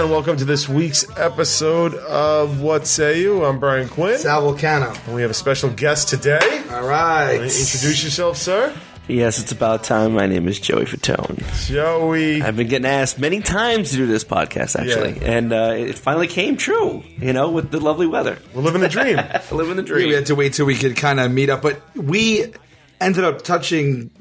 And welcome to this week's episode of What Say You? I'm Brian Quinn. Sal Volcano. And we have a special guest today. All right. Introduce yourself, sir. Yes, it's about time. My name is Joey Fatone. Joey. I've been getting asked many times to do this podcast, actually. Yeah. And it finally came true, with the lovely weather. We're living the dream. Living the dream. We had to wait till we could kind of meet up, but we ended up connecting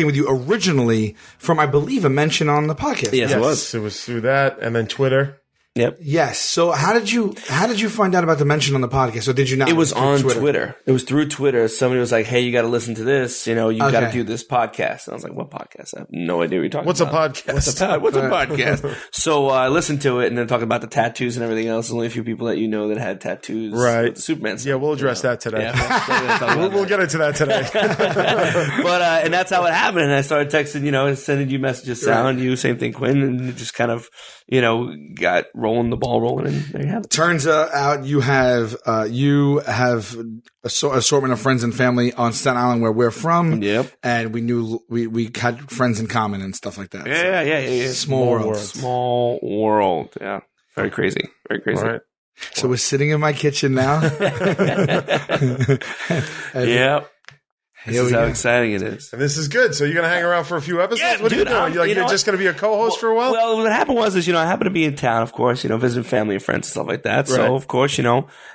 with you originally from, I believe, a mention on the podcast. Yes, it was. It was through that, and then Twitter. Yep. Yes. So how did you find out about the mention on the podcast, or did you not? It was on Twitter. It was through Twitter. Somebody was like, hey, you got to listen to this. You got to do this podcast. And I was like, what podcast? I have no idea what you're talking What's about. A podcast? What's a podcast? So I listened to it and then talking about the tattoos and everything else. There's only a few people that that had tattoos. Right. With the Superman stuff. Yeah, we'll address that today. Yeah, we'll get into that today. But and that's how it happened. And I started texting, sending you messages, Sal and you, same thing, Quinn, and it just kind of, got the ball rolling, and there you have it. Turns out you have assortment of friends and family on Staten Island where we're from. Yep. And we knew we had friends in common and stuff like that. Yeah. Small world. Small world. Yeah. Very crazy. Very crazy. All right. So we're sitting in my kitchen now. Yep. This is how exciting it is. And this is good. So you're going to hang around for a few episodes? Yeah, what are you doing? You're just going to be a co-host for a while? Well, what happened was, I happened to be in town, of course, visiting family and friends and stuff like that. So, of course, had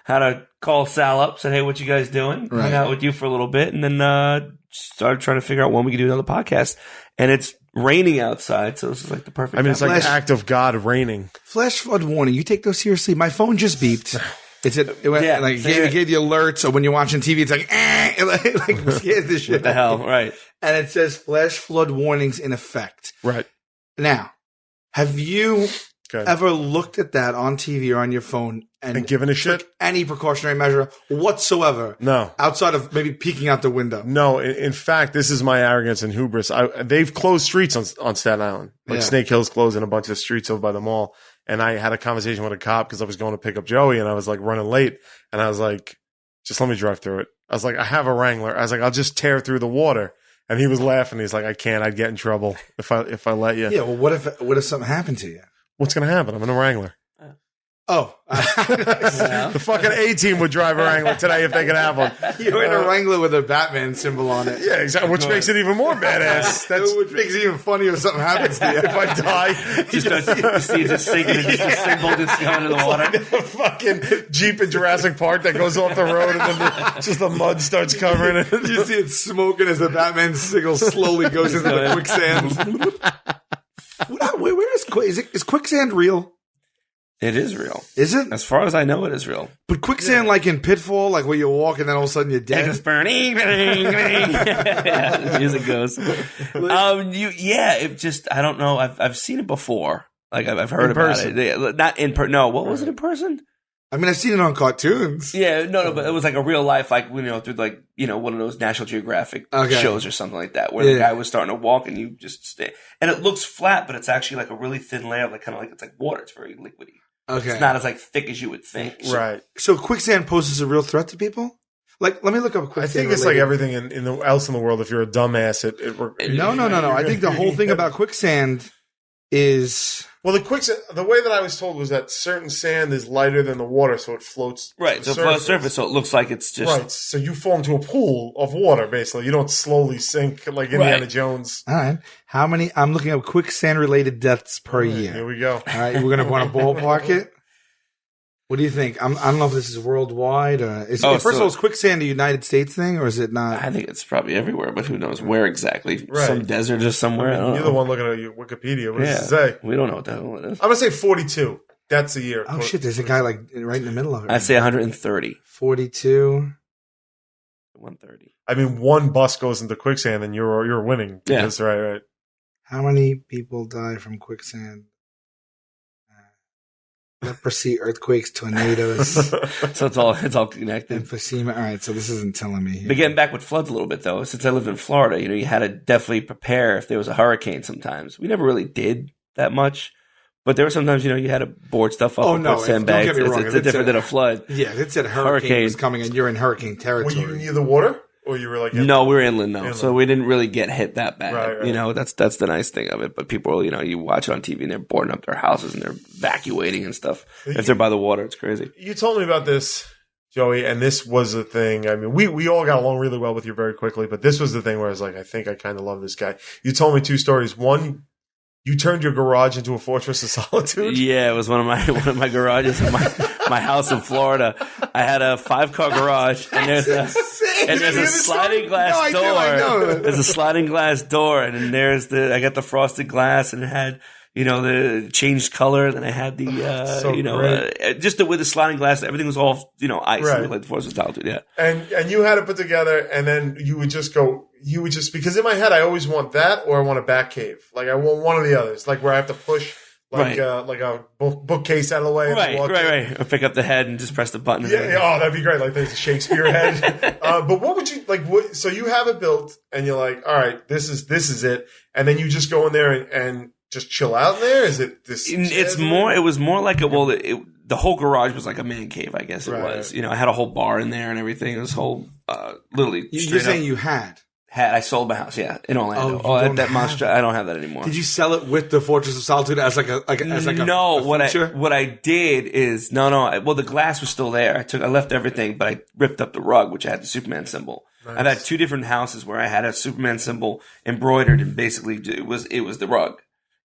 to call Sal up, said, hey, what you guys doing? Hang out with you for a little bit, and then started trying to figure out when we could do another podcast. And it's raining outside, so this is like the perfect it's like an act of God raining. Flash flood warning. You take those seriously? My phone just beeped. It gave the alert. So when you're watching TV, it's like, it scares the shit. What the hell? Right. And it says flash flood warnings in effect. Right. Now, have you ever looked at that on TV or on your phone and given a shit? Any precautionary measure whatsoever? No. Outside of maybe peeking out the window? No. In fact, this is my arrogance and hubris. They've closed streets on Staten Island. Snake Hill's closing a bunch of streets over by the mall. And I had a conversation with a cop because I was going to pick up Joey and I was running late. And I was like, just let me drive through it. I was like, I have a Wrangler. I was like, I'll just tear through the water. And he was laughing. He's like, I can't. I'd get in trouble if I let you. Yeah. Well, what if something happened to you? What's going to happen? I'm in a Wrangler. Oh. The fucking A-team would drive a Wrangler today if they could have one. You're in a Wrangler with a Batman symbol on it. Yeah, exactly. Which makes it even more badass. Which makes it even funnier if something happens to you. If I die. You see just sinking, just a symbol just going into the water. Like a fucking Jeep in Jurassic Park that goes off the road and then just the mud starts covering it. You see it smoking as the Batman signal slowly goes into the quicksand. Is quicksand real? It is real. Is it? As far as I know, it is real. But quicksand, like in Pitfall, like where you walk and then all of a sudden you're dead. Just burning. Yeah, the music goes. It just, I don't know. I've seen it before. Like I've heard about it. Not in person. No, what was it in person? I mean, I've seen it on cartoons. Yeah, no, but it was like a real life, through one of those National Geographic shows or something like that, where the guy was starting to walk and you just stay. And it looks flat, but it's actually like a really thin layer, it's like water. It's very liquidy. Okay. It's not as thick as you would think. Right. So quicksand poses a real threat to people? Let me look up quicksand. I think it's like everything else in the world. If you're a dumbass, No. I think the whole thing about quicksand is... Well, the way that I was told was that certain sand is lighter than the water, so it floats. Right, so it floats surface, so it looks like it's just... Right, so you fall into a pool of water, basically. You don't slowly sink like Indiana Jones. All right. How many... I'm looking at quicksand-related deaths per year. Here we go. All right, we're going to want to ballpark it. What do you think? I don't know if this is worldwide. First of all, is quicksand a United States thing, or is it not? I think it's probably everywhere, but who knows where exactly? Right. Some desert or somewhere. You're the one looking at your Wikipedia. What does it say? We don't know what the hell it is. I'm going to say 42. That's the year. Oh, shit. There's a guy right in the middle of it. I'd say 130. 42. 130. I mean, one bus goes into quicksand and you're winning. Yeah. That's right. How many people die from quicksand? Leprosy, earthquakes, tornadoes. So it's all connected. Emphysema. All right, so this isn't telling me. But getting back with floods a little bit, though, since I lived in Florida, you had to definitely prepare if there was a hurricane sometimes. We never really did that much. But there were sometimes, you had to board stuff up. Oh, no. Put sandbags. Don't get me wrong. It's different than a flood. Yeah, it said hurricane was coming and you're in hurricane territory. Were you near the water? or you were like no, we were inland though, Inland. so we didn't really get hit that bad. Right. You know, that's the nice thing of it. But people, you know, you watch it on TV and they're boarding up their houses and they're evacuating and stuff. If they're by the water, it's crazy. You told me about this, Joey, and this was the thing. I mean, we all got along really well with you very quickly, but this was the thing where I was like, I think I kind of love this guy. You told me 2 stories. One, you turned your garage into a fortress of solitude. Yeah, it was one of my garages in my house in Florida. I had a 5-car garage, and there's a sliding glass door. There's a sliding glass door, and then I got the frosted glass, and it had, you know, the changed color. Then I had the, just with the sliding glass, everything was all, you know, ice. Right. Like the fortress of solitude, yeah. And you had it put together, and then you would just because in my head I always want that, or I want a back cave. Like I want one of the others, like where I have to push like a bookcase out of the way. Right. Or pick up the head and just press the button. Yeah. Oh, that'd be great. Like there's a Shakespeare head. But what would you like? So you have it built, and you're like, all right, this is it, and then you just go in there and just chill out in there. Is it this? It's more. It was more like the whole garage was like a man cave, I guess it was. You know, I had a whole bar in there and everything. It was whole literally. You're saying you had. I sold my house, in Orlando. That monster, I don't have that anymore. Did you sell it with the Fortress of Solitude as like a no? feature? What I did is well, the glass was still there. I left everything, but I ripped up the rug, which had the Superman symbol. Nice. I've had 2 different houses where I had a Superman symbol embroidered, and basically it was the rug.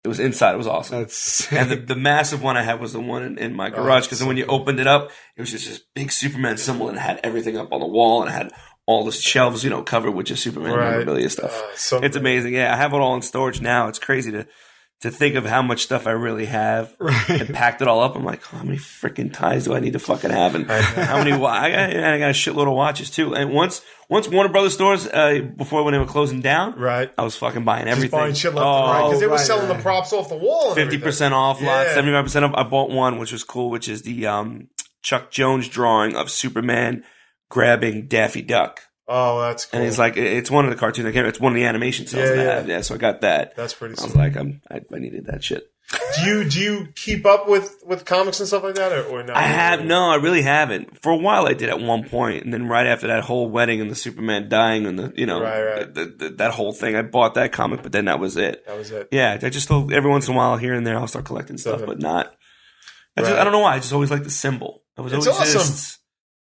It was inside. It was awesome. That's sick. And the massive one I had was the one in my garage, because then when you opened it up, it was just this big Superman symbol, and it had everything up on the wall, and it had all the shelves, you know, covered with just Superman memorabilia stuff. It's amazing. Yeah, I have it all in storage now. It's crazy to think of how much stuff I really have and packed it all up. I'm like, how many freaking ties do I need to fucking have? And how many? I got a shitload of watches too. And once Warner Brothers stores, before when they were closing down, I was fucking buying everything. Just buying shit left and right, because they were selling the props off the wall. 50% off lots, 75% off. I bought one, which was cool, which is the Chuck Jones drawing of Superman grabbing Daffy Duck. Oh, that's cool. And it's like, it's one of the cartoons I came. It's one of the animation cells that I have. Yeah, so I got that. That's pretty sweet. I was like, I needed that shit. Do you keep up with comics and stuff like that, or not? I really haven't. For a while I did at one point, and then right after that whole wedding and the Superman dying and that whole thing, I bought that comic, but then that was it. Yeah, I just every once in a while here and there I'll start collecting stuff, but not. I don't know why. I just always like the symbol. It's awesome.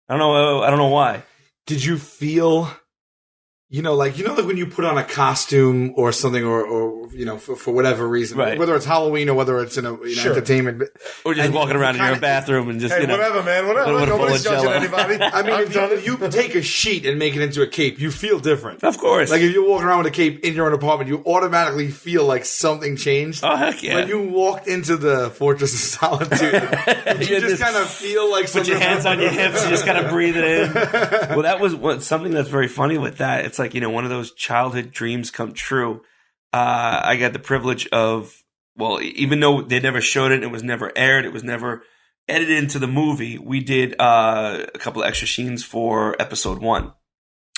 I don't know why. Did you feel, like when you put on a costume or something, or for whatever reason, whether it's Halloween or whether it's entertainment, or just walking around in your bathroom and just whatever, man, whatever. Nobody's judging anybody. I mean, if you take a sheet and make it into a cape, you feel different. Of course. Like if you're walking around with a cape in your own apartment, you automatically feel like something changed. Oh heck yeah! When you walked into the Fortress of Solitude, you just kind of feel like put your hands on your hips and just kind of breathe it in. Well, that was something that's very funny with that. It's like one of those childhood dreams come true. I got the privilege of, even though they never showed it, it was never aired, it was never edited into the movie, we did a couple of extra scenes for episode 1.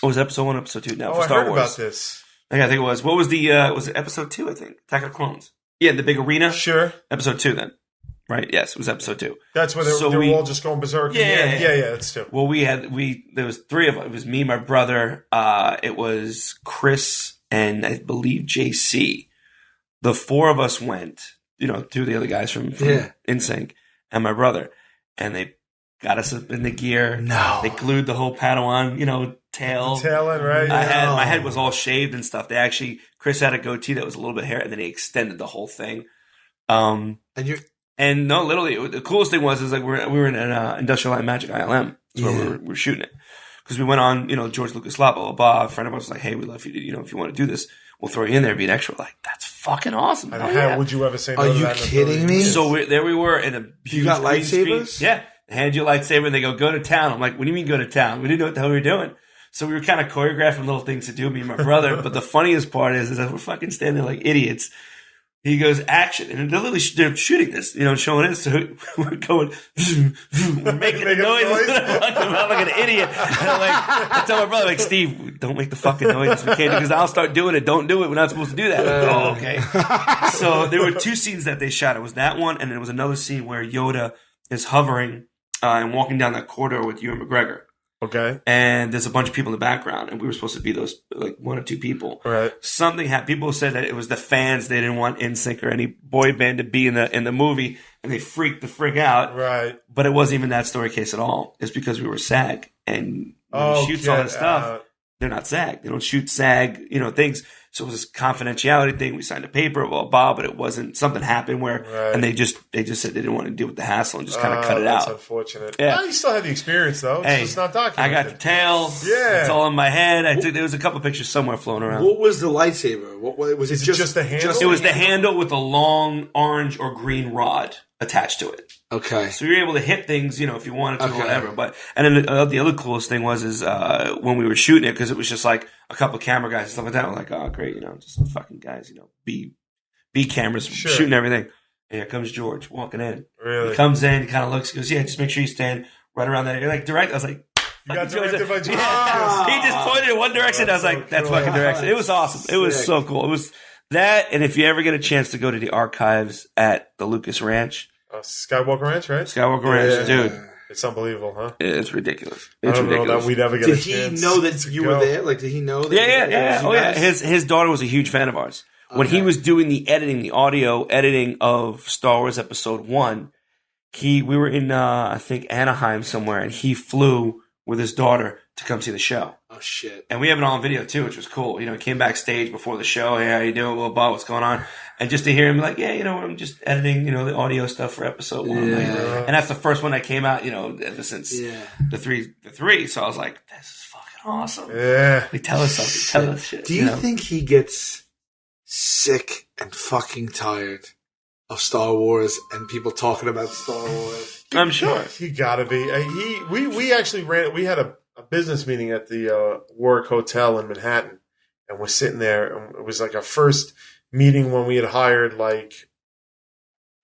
Or was it episode 1, episode 2? No, for Star I heard Wars. About this. I think it was. What was was it episode 2, I think? Attack of the Clones. Yeah, the big arena. Sure. Episode 2 then. Right? Yes, it was episode 2. That's where they were all just going berserk. Yeah, that's 2. Well, there was 3 of us. It was me, my brother, it was Chris, and I believe JC. The 4 of us went, 2 of the other guys from NSYNC, and my brother. And they got us up in the gear. No. They glued the whole Padawan, tail. The tail end, right? My head was all shaved and stuff. Chris had a goatee that was a little bit hair, and then he extended the whole thing. And no, literally, the coolest thing was like we were in an Industrial Light and Magic ILM. That's where we were shooting it. Because we went on, George Lucas lot, blah, blah, blah. A friend of ours was like, hey, we love you. If you want to do this, we'll throw you in there, be an extra. We're like, that's fucking awesome. How would you ever say no to that? Are you kidding me? So there we were in a huge You got lightsabers? Screen. Yeah. They hand you a lightsaber and they go to town. I'm like, what do you mean go to town? We didn't know what the hell we were doing. So we were kind of choreographing little things to do, me and my brother. But the funniest part is that we're fucking standing there like idiots. He goes, action. And they're shooting this, showing it. So we're going, we're making a noise. I'm like an idiot. And I tell my brother, like, Steve, don't make the fucking noise. We can't, because I'll start doing it. Don't do it. We're not supposed to do that. Like, oh, okay. So there were 2 scenes that they shot. It was that one, and there was another scene where Yoda is hovering and walking down that corridor with Ewan McGregor. Okay. And there's a bunch of people in the background, and we were supposed to be those like 1 or 2 people. Right. Something happened. People said that it was the fans. They didn't want NSYNC or any boy band to be in the movie, and they freaked the frig out. Right. But it wasn't even that story case at all. It's because we were SAG, and when he shoots all that stuff, they're not SAG. They don't shoot SAG, things. So it was this confidentiality thing. We signed a paper, blah, blah, but it wasn't, something happened where, and they just said they didn't want to deal with the hassle and just kind of cut it out. That's unfortunate. Yeah. Well, you still had the experience though. It's just not documented. I got the tail. Yeah. It's all in my head. There was a couple pictures somewhere floating around. What was the lightsaber? What was it? Just the handle? It was the handle with a long orange or green rod attached to it. Okay. So you're able to hit things, if you wanted to or whatever. But and then the other coolest thing was when we were shooting it, because it was just like a couple of camera guys and stuff like that. We're like, oh great, just some fucking guys, B cameras shooting everything. And here comes George walking in. Really? He comes in, he kind of looks, he goes, yeah, just make sure you stand right around that. You're like, direct. I was like, you got directed by George. Yeah. He just pointed in one direction. I was like, that's fucking direction. It was awesome. It was so cool. It was that, and if you ever get a chance to go to the archives at the Lucas Ranch. Skywalker Ranch, right? Skywalker Ranch, dude. It's unbelievable, huh? It's ridiculous. I don't know that we'd ever get a chance. Did he know that you were there? Like, did he know that? Yeah. Oh, yeah. His daughter was a huge fan of ours. When he was doing the audio editing of Star Wars Episode 1, we were in, I think, Anaheim somewhere, and he flew with his daughter to come see the show. Oh, shit. And we have it all on video, too, which was cool. He came backstage before the show. Hey, how you doing? Blah, blah, what's going on? And just to hear him like, I'm just editing, the audio stuff for Episode 1. Yeah. And that's the first one that came out, ever since the three. So I was like, this is fucking awesome. Yeah. Tell us something. Tell us shit. Do you think he gets sick and fucking tired of Star Wars and people talking about Star Wars? I'm sure. He gotta be. We actually we had a business meeting at the Warwick Hotel in Manhattan, and we're sitting there, and it was like our first meeting when we had hired like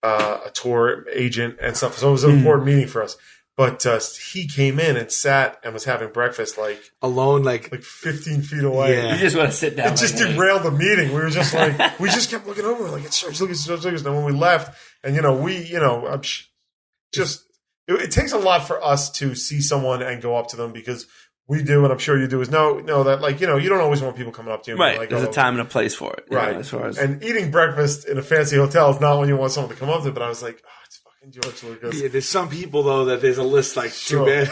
a tour agent and stuff. So it was an important meeting for us. But he came in and sat and was having breakfast like alone, like 15 feet away. Yeah. You just want to sit down. It just derailed the meeting. We were just like, we just kept looking over, like, it's George Lucas. And then when we left, and it takes a lot for us to see someone and go up to them, because we do, and I'm sure you do, is know that, like, you don't always want people coming up to you. Right. Like, there's a time and a place for it. Right. As far as... And eating breakfast in a fancy hotel is not when you want someone to come up to you, but I was like, it's fucking George Lucas. Yeah, there's some people, though, that there's a list like, too bad.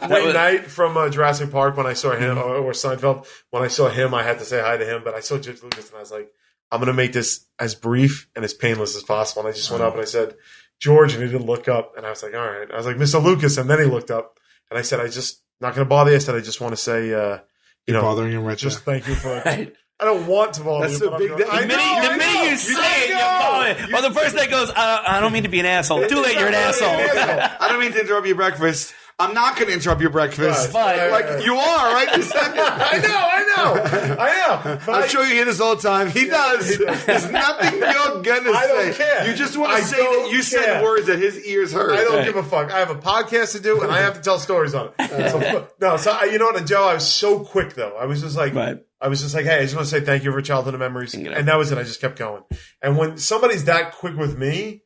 Wayne Knight from Jurassic Park, when I saw him, or Seinfeld, when I saw him, I had to say hi to him, but I saw George Lucas, and I was like, I'm going to make this as brief and as painless as possible. And I just went up and I said, George, and he didn't look up. And I was like, all right. I was like, Mr. Lucas. And then he looked up, and I said, not going to bother you. I said, I just want to say, bothering him right just there. thank you for, I don't want to bother you. That's a big thing. The minute you say it, you're bothering. Well, the person that goes, I don't mean to be an asshole. Too late, you're an asshole. I don't mean to interrupt your breakfast. I'm not going to interrupt your breakfast. Right. Like, you are, right? This second. I know. But I'm sure you hear this all the time. He does. There's nothing you're going to say. I don't care. You just want to say that you said words that his ears heard. I don't give a fuck. I have a podcast to do, and I have to tell stories on it. You know what, Joe? I was so quick, though. I was just like, hey, I just want to say thank you for childhood memories. And that was it. I just kept going. And when somebody's that quick with me,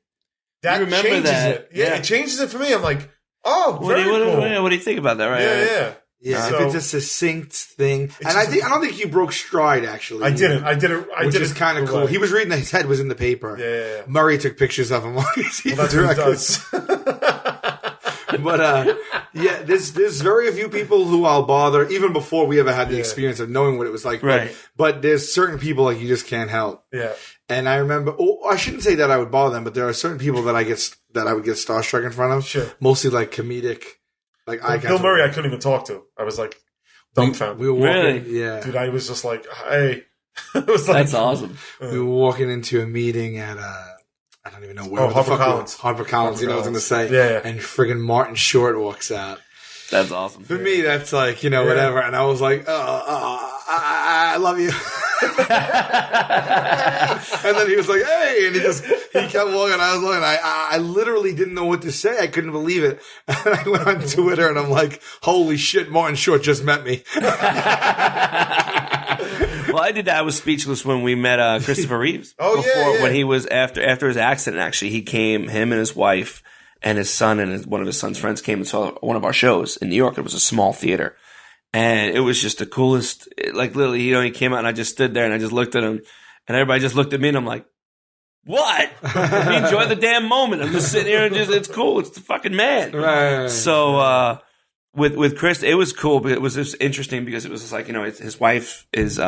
that changes it. Yeah, it changes it for me. I'm like, oh, very cool. What do you think about that? Right? Yeah. So, if it's a succinct thing, and I don't think you broke stride. Actually, I didn't. Which is kind of cool. He was reading. His head was in the paper. Yeah. Murray took pictures of him while he was But there's very few people who I'll bother, even before we ever had the experience of knowing what it was like. Right. But there's certain people like you just can't help. Yeah. And I remember, I shouldn't say that I would bother them, but there are certain people that I would get starstruck in front of. Sure. Mostly like comedic. Like Bill Murray, I couldn't even talk to. I was like dumbfounded. We were walking, really? Dude, I was just like, hey. It was like, that's awesome. We were walking into a meeting at I don't even know where. HarperCollins. HarperCollins, you know what I was going to say. Yeah. And friggin' Martin Short walks out. That's awesome. For me, that's like, whatever. And I was like, I love you. And then he was like, hey, and he kept walking. I was looking. I literally didn't know what to say. I couldn't believe it. And I went on Twitter and I'm like, holy shit, Martin Short just met me. Well, I did that. I was speechless when we met Christopher Reeves. When he was after his accident. Actually, he came, him and his wife, and his son and one of his son's friends came and saw one of our shows in New York. It was a small theater. And it was just the coolest, like literally, he came out and I just stood there and I just looked at him and everybody just looked at me and I'm like, what? We enjoy the damn moment. I'm just sitting here and it's cool. It's the fucking man. Right. So, with Chris, it was cool, but it was just interesting because it was just like, his wife is,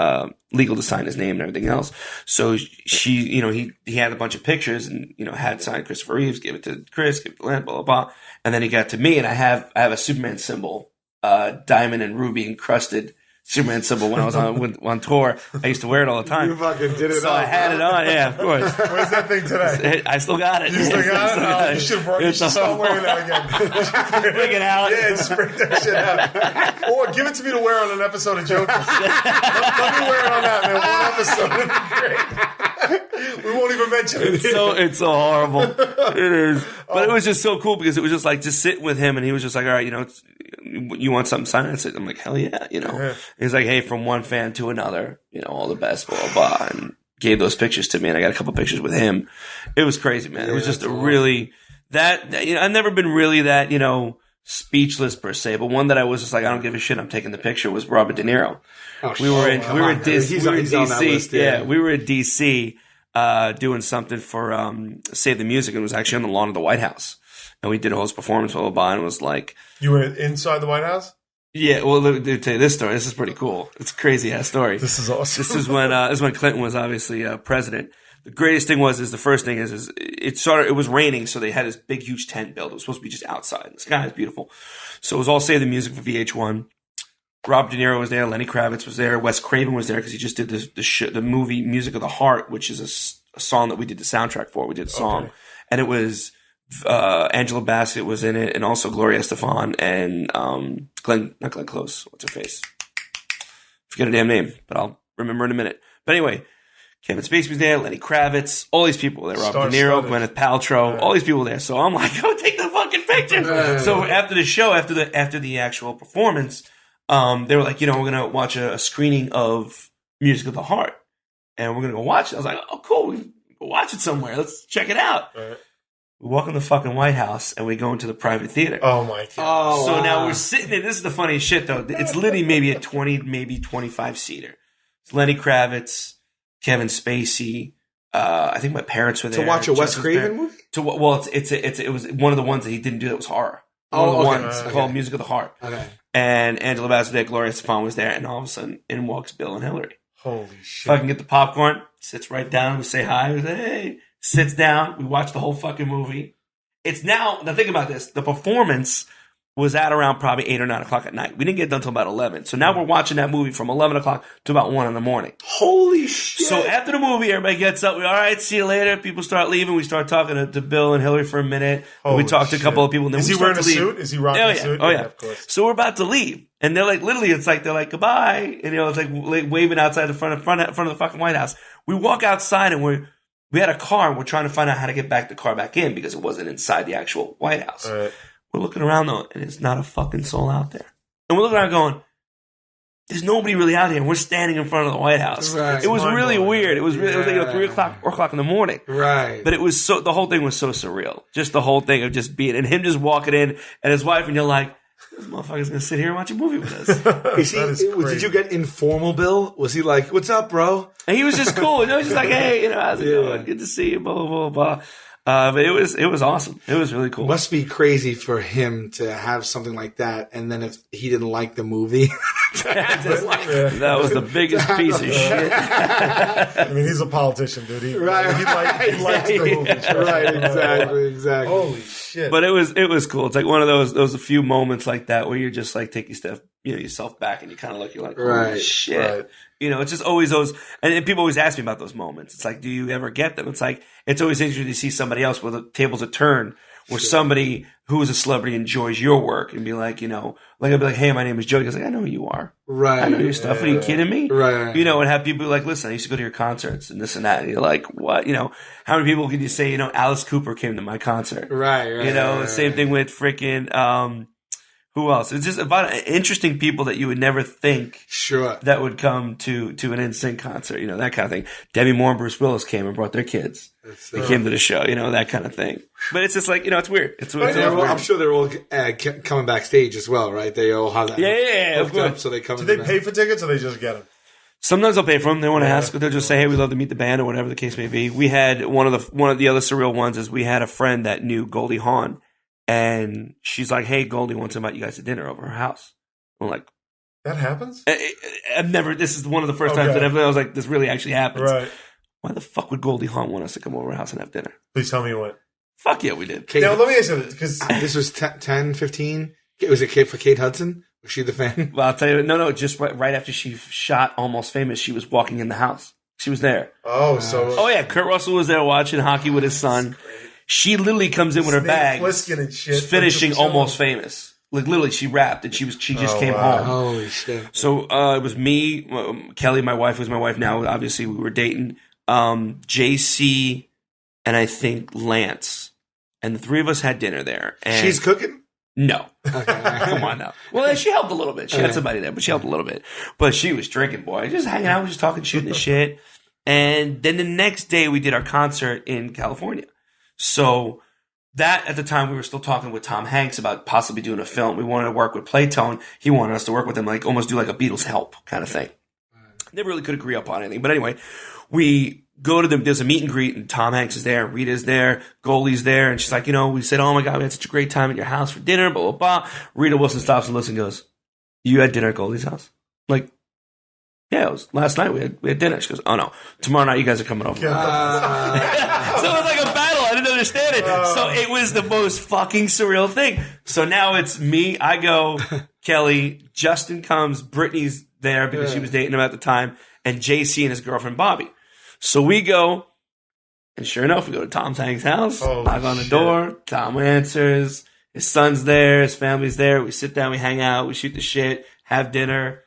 legal to sign his name and everything else. So she, he had a bunch of pictures and, had signed Christopher Reeves, gave it to Chris, gave it to Len, blah, blah, blah. And then he got to me and I have a Superman symbol. Diamond and ruby encrusted Superman symbol when I was on tour. I used to wear it all the time. You fucking did it. So I had it on. Yeah, of course. Where's that thing today? I still got it. You still got it? You should start wearing that again. Bring it out. Yeah, just bring that shit out. Or give it to me to wear on an episode of Joker. Let me wear it on that, man. One episode. It'd be great. We won't even mention it. It's so horrible. It is. But it was just so cool because it was just like just sitting with him and he was just like, all right, you want something signed? I said, I'm like, hell yeah, Yeah. He's like, hey, from one fan to another, all the best, blah, blah, blah. And gave those pictures to me and I got a couple pictures with him. It was crazy, man. It was just really, I've never been really that, speechless per se, but one that I was just like, I don't give a shit. I'm taking the picture was Robert De Niro. Oh, we were in DC. Yeah, we were in DC, doing something for, Save the Music. And it was actually on the lawn of the White House. And we did a whole performance, blah, blah, blah, and it was like... You were inside the White House? Yeah, well, let me tell you this story. This is pretty cool. It's a crazy-ass story. This is awesome. This is when Clinton was obviously president. The greatest thing is the first thing is it was raining, so they had this big, huge tent built. It was supposed to be just outside. The sky is beautiful. So it was all Save the Music for VH1. Robert De Niro was there. Lenny Kravitz was there. Wes Craven was there because he just did the movie Music of the Heart, which is a song that we did the soundtrack for. We did a song. Okay. And it was... Angela Bassett was in it, and also Gloria Estefan and not Glenn Close. What's her face? Forget her damn name, but I'll remember in a minute. But anyway, Kevin Spacey was there, Lenny Kravitz, all these people there. Robert De Niro, Gwyneth Paltrow, all these people there. So I'm like, go take the fucking picture. So after the show, after the actual performance, they were like, we're gonna watch a screening of Music of the Heart, and we're gonna go watch it. I was like, oh, cool, we can go watch it somewhere. Let's check it out. We walk in the fucking White House and we go into the private theater. Oh my God. So now we're sitting there. This is the funniest shit though. It's literally maybe a 20, maybe 25 seater. It's Lenny Kravitz, Kevin Spacey. I think my parents were there. To watch a Wes Craven movie? It was one of the ones that he didn't do that was horror. One of the ones called Music of the Heart. Okay. And Angela Bassett there, Gloria Estefan was there, and all of a sudden in walks Bill and Hillary. Holy shit. Fucking get the popcorn, sits right down, we say hi, we say, hey. Sits down. We watch the whole fucking movie. It's now think about this. The performance was at around probably 8 or 9 o'clock at night. We didn't get done until about 11. So now we're watching that movie from 11 o'clock to about 1 in the morning. Holy shit. So after the movie, everybody gets up. All right, see you later. People start leaving. We start talking to Bill and Hillary for a minute. We talked to a couple of people. And then is he wearing a suit? Is he rocking a suit? Oh, yeah. Of course. So we're about to leave. And they're like, literally, they're like, goodbye. And, it's like waving outside the front of the fucking White House. We walk outside and we had a car and we're trying to find out how to get the car back in because it wasn't inside the actual White House. Right. We're looking around though, and there's not a fucking soul out there. And we're looking around going, there's nobody really out here. And we're standing in front of the White House. Right. It was really weird. It was like 3 o'clock, 4 o'clock in the morning. Right. But it was the whole thing was so surreal. Just the whole thing of just being, and him just walking in and his wife, and you're like, this motherfucker's going to sit here and watch a movie with us. Did you get informal, Bill? Was he like, what's up, bro? And he was just cool. He's just like, hey, how's it going? Good to see you, blah, blah, blah, blah. But it was awesome. It was really cool. Must be crazy for him to have something like that, and then if he didn't like the movie, that was the biggest piece of shit. I mean, he's a politician, dude. He likes the movies. Right, exactly. Holy shit! But it was cool. It's like one of those a few moments like that where you're just like take yourself back, and you kind of look, you're like, holy shit. Right. It's just always those, and people always ask me about those moments. It's like, do you ever get them? It's like, it's always interesting to see somebody else where the tables are turned, where somebody who is a celebrity enjoys your work and be like, I'll be like, hey, my name is Joe. He goes like, I know who you are. Right. I know your stuff. Are you kidding me? Right. And have people like, listen, I used to go to your concerts and this and that. And you're like, what? How many people can you say, Alice Cooper came to my concert? Right. Same thing with freaking, Who else? It's just about interesting people that you would never think that would come to an NSYNC concert, that kind of thing. Debbie Moore and Bruce Willis came and brought their kids. They came to the show, that kind of thing. But it's just like, it's weird. It's weird. I'm sure they're all coming backstage as well, right? They all have that. Yeah, of course. So they come. Do they pay for tickets or they just get them? Sometimes they'll pay for them. They want to ask. They'll just say, "Hey, we'd love to meet the band," or whatever the case may be. We had one of the other surreal ones is we had a friend that knew Goldie Hawn. And she's like, "Hey, Goldie wants to invite you guys to dinner over her house." I'm like, "That happens?" I've never. This is one of the first times that I was like, "This really actually happens." Right? Why the fuck would Goldie Hawn want us to come over her house and have dinner? Please tell me you went. Fuck yeah, we did. Kate, now let me ask you because this was 10, 15. Was it for Kate Hudson? Was she the fan? Well, I'll tell you. No. Just right after she shot Almost Famous, she was walking in the house. She was there. Oh yeah, Kurt Russell was there watching hockey with his son. She literally comes in with her bag, and shit, finishing Almost Famous. Like literally, she rapped and she just came home. Holy shit! So it was me, Kelly, my wife was my wife now. Obviously, we were dating. JC, and I think Lance, and the three of us had dinner there. And she's cooking. No, come on now. Well, she helped a little bit. She had somebody there, but she helped a little bit. But she was drinking, boy, just hanging out, just talking, shooting the shit. And then the next day, we did our concert in California. So that at the time we were still talking with Tom Hanks about possibly doing a film. We wanted to work with Playtone. He wanted us to work with him, like almost do like a Beatles help kind of thing. Never really could agree up on anything. But anyway, we go to them. There's a meet and greet, and Tom Hanks is there, Rita's there, Goldie's there, and she's like, we said, "Oh my God, we had such a great time at your house for dinner." Blah blah blah. Rita Wilson stops and listens and goes, "You had dinner at Goldie's house?" I'm like, "Yeah, it was last night. We had dinner." She goes, "Oh no, tomorrow night you guys are coming over." So it was like a battle. I didn't understand it. So it was the most fucking surreal thing. So now it's me. I go, Kelly, Justin comes, Brittany's there because she was dating him at the time, and JC and his girlfriend Bobby. So we go, and sure enough, we go to Tom Hanks' house, knock on the door, Tom answers, his son's there, his family's there, we sit down, we hang out, we shoot the shit, have dinner.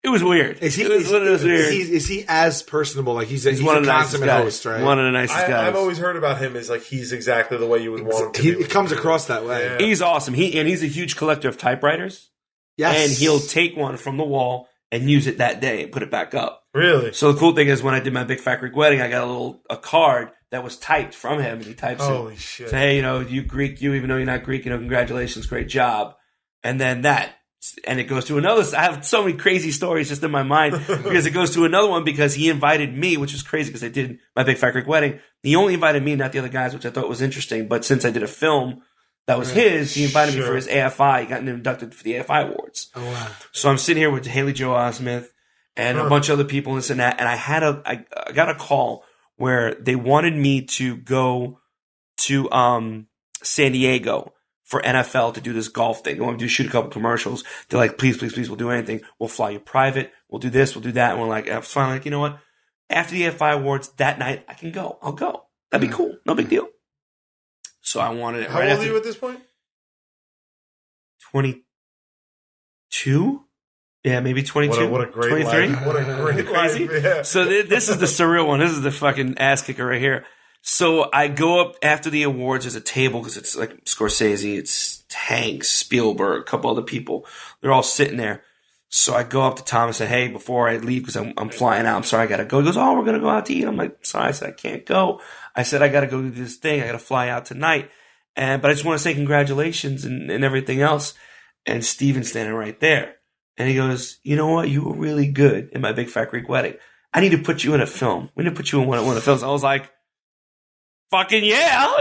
It was weird. It was weird. Is he as personable? Like he's one of the consummate host, right? One of the nicest guys. I've always heard about him as like he's exactly the way you would want him to be. He comes across that way. Yeah. He's awesome. He's a huge collector of typewriters. Yes. And he'll take one from the wall and use it that day and put it back up. Really? So the cool thing is when I did my Big Fat Greek wedding, I got a card that was typed from him, and he types Holy it. Shit. Say, hey, you Greek, even though you're not Greek, congratulations, great job. And then that. And it goes to another. I have so many crazy stories just in my mind because it goes to another one because he invited me, which was crazy because I did my Big Fat Greek wedding. He only invited me, not the other guys, which I thought was interesting. But since I did a film that was his, he invited me for his AFI. He got inducted for the AFI Awards. Oh, wow. So I'm sitting here with Haley Joel Osment and a bunch of other people and this and that. And I got a call where they wanted me to go to San Diego for NFL to do this golf thing. They want me to shoot a couple commercials. They're like, please, we'll do anything. We'll fly you private. We'll do this, we'll do that. And we're like, I'm finally like, you know what? After the AFI Awards that night, I can go. I'll go. That'd be cool. No big deal. So I wanted it. How old are you at this point? 22? Yeah, maybe 22. What a great 23? life. What a great Crazy? life. Yeah. So this is the surreal one. This is the fucking ass kicker right here. So I go up after the awards. There's a table because it's like Scorsese, it's Hanks, Spielberg, a couple other people. They're all sitting there. So I go up to Tom and say, hey, before I leave, because I'm flying out, I'm sorry, I got to go. He goes, oh, we're going to go out to eat. I'm like, sorry. I said, I can't go. I said, I got to go do this thing. I got to fly out tonight. But I just want to say congratulations and everything else. And Steven's standing right there. And he goes, you know what? You were really good in my Big Fat Greek wedding. I need to put you in a film. We need to put you in one of the films. I was like, fucking yeah.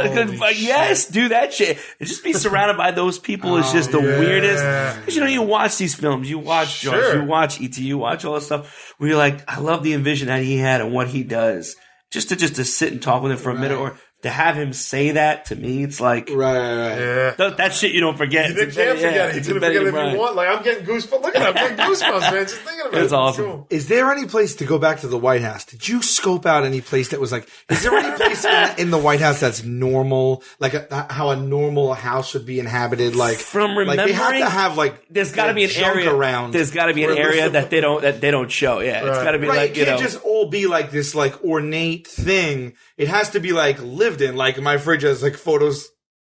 Yes, do that shit. And just be surrounded by those people is just the weirdest. Because you watch these films. You watch Jaws, you watch E.T., you watch all this stuff where you're like, I love the envision that he had and what he does. Just to sit and talk with him for a minute or to have him say that to me, it's like right. That shit you don't forget. You can't forget it. You can forget it if you want. Like I'm getting goosebumps. Look at it. I'm getting goosebumps, man. Just thinking about it. It's awesome. Cool. Is there any place to go back to the White House? Did you scope out any place that was like? Is there any place in the White House that's normal, like how a normal house would be inhabited? Like from remembering, like they have to have like there's got to be an area around. There's got to be an area that they don't show. Yeah, it's got to be like it can't just all be like this like ornate thing. It has to be like lived in. Like my fridge has like photos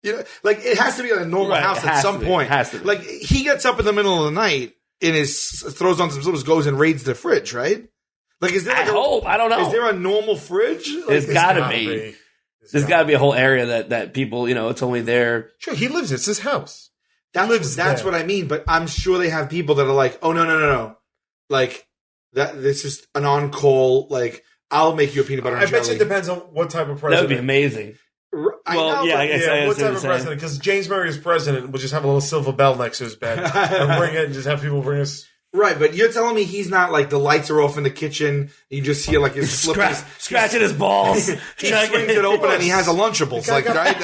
You know, like it has to be a normal house at some point. It has to be. Like he gets up in the middle of the night and throws on some slippers, goes and raids the fridge, right? Like, is there? Like I don't know. Is there a normal fridge? Like, There's gotta be. There's gotta be a whole area that people, it's only there. Sure, he lives. It's his house. That's what I mean. But I'm sure they have people that are like, oh no, like that. This is an on-call. Like, I'll make you a peanut butter and jelly. I bet you it depends on what type of president. That would be amazing. I guess what type of president? Because James Murray as president would just have a little silver bell next to his bed and bring it and just have people bring us. Right, but you're telling me he's not like the lights are off in the kitchen. You just hear like his slippers scratching his balls. He swings it open and he has a Lunchables. Like that's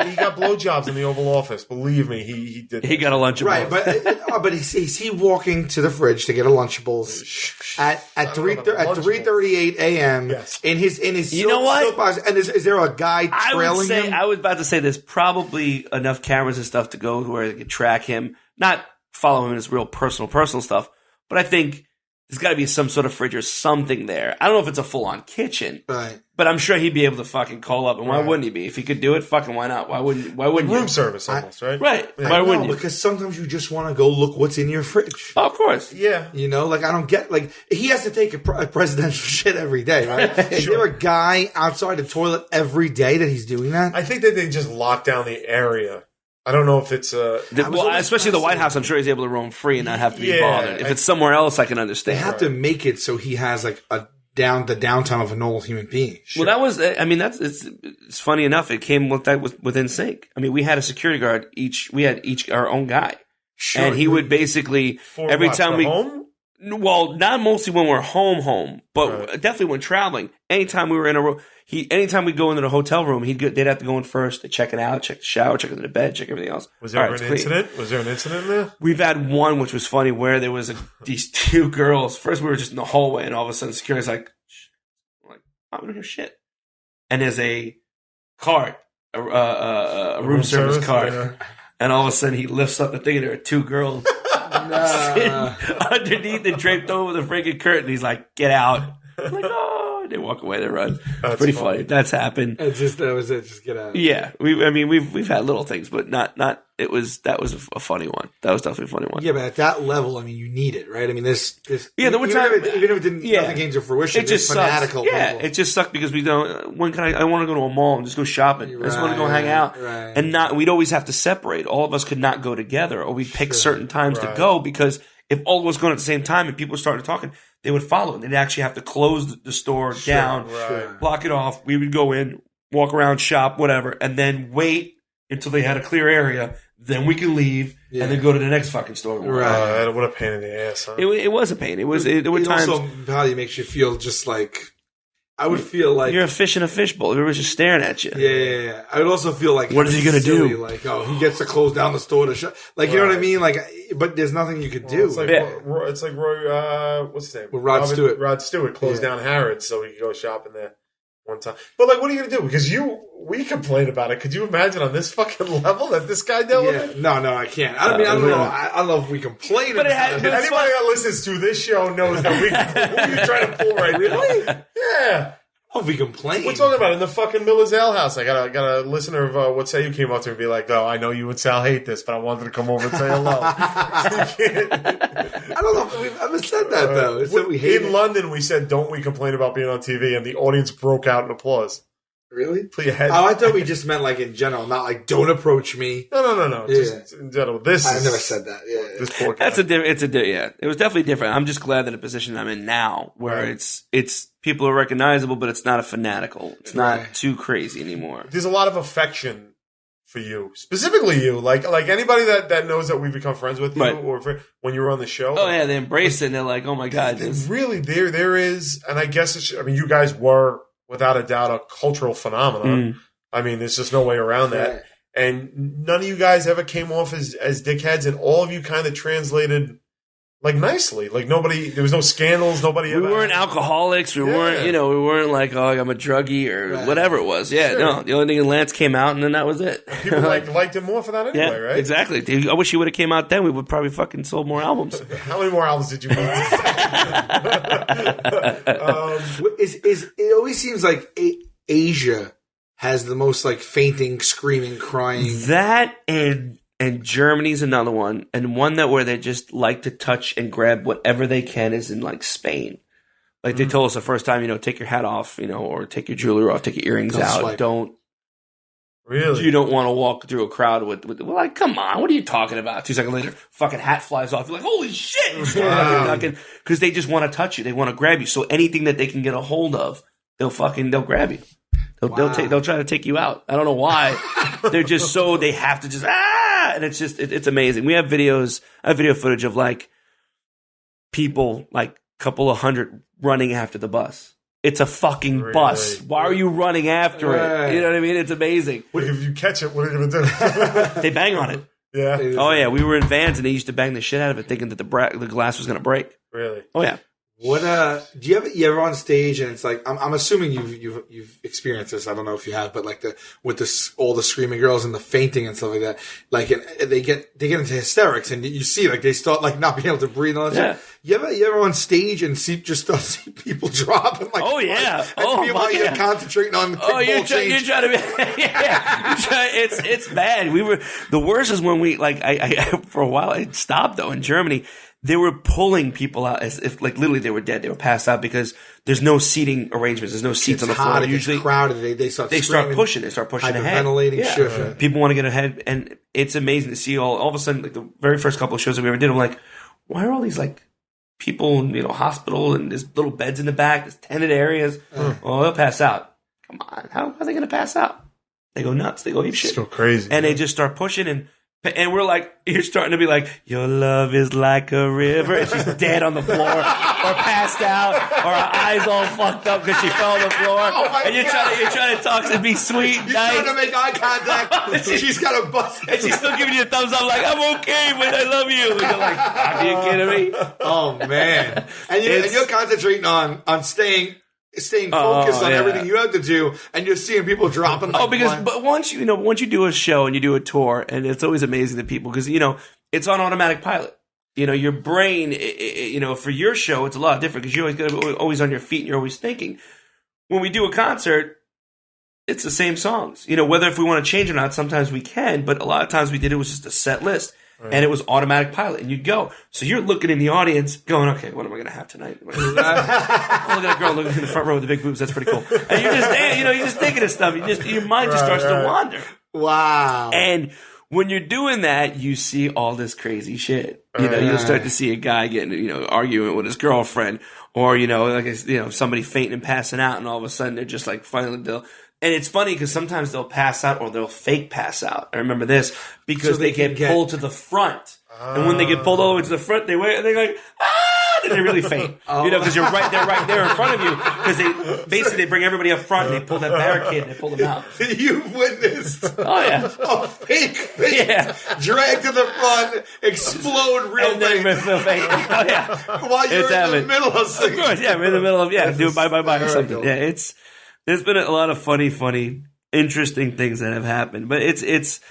he got blowjobs in the Oval Office. Believe me, he did. He got a Lunchable. Right, but is he walking to the fridge to get a Lunchables at 3:38 a.m. Yes. in his you know what? box, and is there a guy trailing him? I was about to say there's probably enough cameras and stuff to go where they could track him. Not follow him in his real personal stuff. But I think there's got to be some sort of fridge or something there. I don't know if it's a full-on kitchen. Right. But I'm sure he'd be able to fucking call up. And why wouldn't he be? If he could do it, fucking why not? Why wouldn't room you? service almost, right? Right. Yeah. Why wouldn't you? Because sometimes you just want to go look what's in your fridge. Oh, of course. Yeah. You know, like I don't get, like he has to take a presidential shit every day, right? Is there a guy outside the toilet every day that he's doing that? I think that they just lock down the area. I don't know if it's especially the White House, I'm sure he's able to roam free and not have to be bothered. If it's somewhere else, I can understand. They have to make it so he has like the downtime of a normal human being. Sure. Well, that was, it's funny enough. It came with that within sync. I mean, we had a security guard we had each our own guy. Sure. And he would basically, every time home? Well, not mostly when we're home, but definitely when traveling. Anytime we were in anytime we go into the hotel room, they'd have to go in first to check it out, check the shower, check into the bed, check everything else. Was there an incident? Was there an incident there? We've had one, which was funny, where there was these two girls. First, we were just in the hallway, and all of a sudden, security's like, shh. I'm like, I don't hear shit. And there's a cart, a room service cart. Yeah. And all of a sudden, he lifts up the thing, and there are two girls sitting underneath and draped over the freaking curtain. He's like, get out. I'm like, oh. They walk away, they run. It's pretty funny. That's happened. That was it. Just get out. Yeah, we've had little things, but not. That was a funny one. That was definitely a funny one. Yeah, but at that level, I mean, you need it, right? I mean, this. Yeah, there were times even if it didn't. Nothing came to fruition. It just fanatical. Sucks. Yeah, level. it just sucked because we don't. When can I want to go to a mall and just go shopping. I just want to go hang out, and not. We'd always have to separate. All of us could not go together, or we'd pick certain times to go because if all was going at the same time and people started talking, they would follow. They'd actually have to close the store down, block it off. We would go in, walk around, shop, whatever, and then wait until they had a clear area. Then we could leave and then go to the next fucking store. Right. What a pain in the ass, huh? It was a pain. It were times. Also probably makes you feel just like, I would feel like you're a fish in a fishbowl. Everyone's just staring at you. Yeah. I would also feel like, what is he going to do? Like, he gets to close down the store to shut. Like, you know what I mean? Like, but there's nothing you could do. It's like Roy, what's his name? Well, Rod Stewart. Rod Stewart closed down Harrods so he could go shopping there one time. But like, what are you going to do? Because we complain about it. Could you imagine on this fucking level that this guy dealt with it? No, I can't. I don't know. I don't know if we complain about it. Anybody that listens to this show knows that who are you trying to pull right now? Yeah. Oh, we complain. We're talking about it in the fucking Miller's Ale House. I got a listener of What Say You came up to me and be like, "Oh, I know you and Sal hate this, but I wanted to come over and say hello." I don't know if we've ever said that though. Said we hate in London, we said, "Don't we complain about being on TV?" And the audience broke out in applause. Really? Put your head. Oh, I thought we just meant like in general, not like don't approach me. No. Yeah. Just in general. I've never said that. Yeah. This poor guy. It was definitely different. I'm just glad that the position I'm in now, where it's people are recognizable, but it's not a fanatical. It's not too crazy anymore. There's a lot of affection for you, specifically you. Like anybody that knows that we've become friends with you, or when you were on the show. Oh yeah, they embrace it. And they're like, oh my god, really there is, and I guess you guys were, without a doubt, a cultural phenomenon. I mean, there's just no way around that. Right. And none of you guys ever came off as dickheads, and all of you kind of translated like nicely. Like there was no scandals. We weren't alcoholics. We weren't like, oh, I'm a druggie or whatever it was. Yeah, no. The only thing, Lance came out, and then that was it. People liked him more for that anyway, right? Exactly. I wish he would have came out then. We would probably fucking sold more albums. How many more albums did you make? It always seems like Asia has the most like fainting, screaming, crying? That and Germany's another one, and one that where they just like to touch and grab whatever they can is in like Spain. Like they told us the first time, take your hat off, or take your jewelry off, take your earrings out. Swipe. Really? You don't want to walk through a crowd with well, like, come on, what are you talking about? 2 seconds later, fucking hat flies off. You're like, holy shit! Because they just want to touch you, they want to grab you. So anything that they can get a hold of, they'll grab you. They'll try to take you out. I don't know why. They're just they have to just and it's just it's amazing. We have videos, video footage of like people like couple of hundred running after the bus. It's a fucking bus. Why are you running after it? You know what I mean? It's amazing. If you catch it, what are you going to do? They bang on it. Yeah. Oh, yeah. We were in vans and they used to bang the shit out of it thinking that the glass was going to break. Really? Oh, yeah. What do you ever on stage and it's like I'm assuming you've experienced this. I don't know if you have, but like all the screaming girls and the fainting and stuff like that. Like they get into hysterics and you see like they start like not being able to breathe and all that shit. You ever on stage and see people drop and like meanwhile you're concentrating on the you're trying to be it's bad. The worst is when we like I for a while it stopped though in Germany. They were pulling people out as if, like, literally they were dead. They were passed out because there's no seating arrangements. There's no seats on the floor. Usually crowded. They start pushing. They start pushing ahead. Hyperventilating. Yeah. Sure. People want to get ahead, and it's amazing to see all of a sudden. Like the very first couple of shows that we ever did, I'm like, why are all these like people in hospital and there's little beds in the back, there's tented areas. Well, they'll pass out. Come on, how are they going to pass out? They go nuts. They go ape shit. Go crazy. And they just start pushing and we're like, you're starting to be like, your love is like a river. And she's dead on the floor or passed out or her eyes all fucked up because she fell on the floor. And you're trying to talk to be sweet. You're trying to make eye contact. She's got a bust. And she's still giving you a thumbs up like, I'm okay, but I love you. And you're like, are you kidding me? Oh, man. And you're concentrating on staying focused on everything you have to do, and you're seeing people dropping. But once you do a show and you do a tour, and it's always amazing to people because it's on automatic pilot. Your brain, for your show, it's a lot different because you're always on your feet and you're always thinking. When we do a concert, it's the same songs. Whether if we want to change or not, sometimes we can, but a lot of times we did it was just a set list. Right. And it was automatic pilot, and you'd go. So you're looking in the audience, going, "Okay, what am I going to have tonight?" Look at that girl looking in the front row with the big boobs. That's pretty cool. And you're just thinking of stuff. Your mind just starts to wander. Wow. And when you're doing that, you see all this crazy shit. You'll start to see a guy getting, arguing with his girlfriend, or somebody fainting and passing out, and all of a sudden they're just like finally And it's funny because sometimes they'll pass out or they'll fake pass out. I remember this because they get pulled to the front. And when they get pulled all the way to the front, they're like, and they really faint. Because they're right there in front of you. Because they bring everybody up front and they pull that barricade and they pull them out. You've witnessed a fake drag to the front, explode real and then fake. While you're in the middle of singing. Of course, we're in the middle of, do bye or something. Yeah, there's been a lot of funny, interesting things that have happened, but it's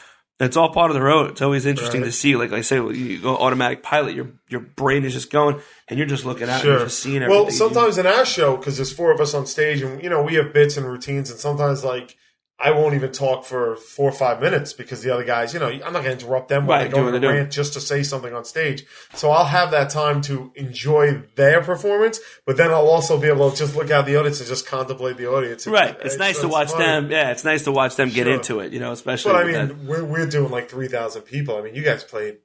all part of the road. It's always interesting to see. Like I say, you go automatic pilot, your brain is just going, and you're just looking out and you're just seeing everything. Well, sometimes in our show, because there's 4 of us on stage, and we have bits and routines, and sometimes like I won't even talk for 4 or 5 minutes because the other guys, I'm not going to interrupt them when they go on a rant just to say something on stage. So I'll have that time to enjoy their performance, but then I'll also be able to just look out the audience and just contemplate the audience. Right. It's nice to watch them. Yeah, it's nice to watch them get into it, especially. But we're doing like 3,000 people. You guys played.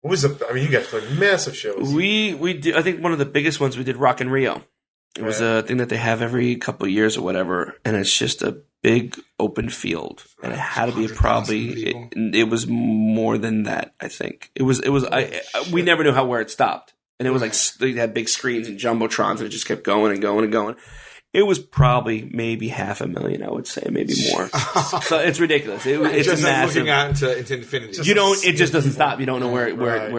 You guys played massive shows. We did. I think one of the biggest ones we did Rock in Rio. It was a thing that they have every couple of years or whatever, and it's just a big open field, and it had to be it was more than that. I think it was. We never knew where it stopped, and it was like they had big screens and jumbotrons, and it just kept going and going and going. It was probably maybe 500,000, I would say, maybe more. So it's ridiculous. It's just massive. Looking out into infinity. It just doesn't stop. You don't know where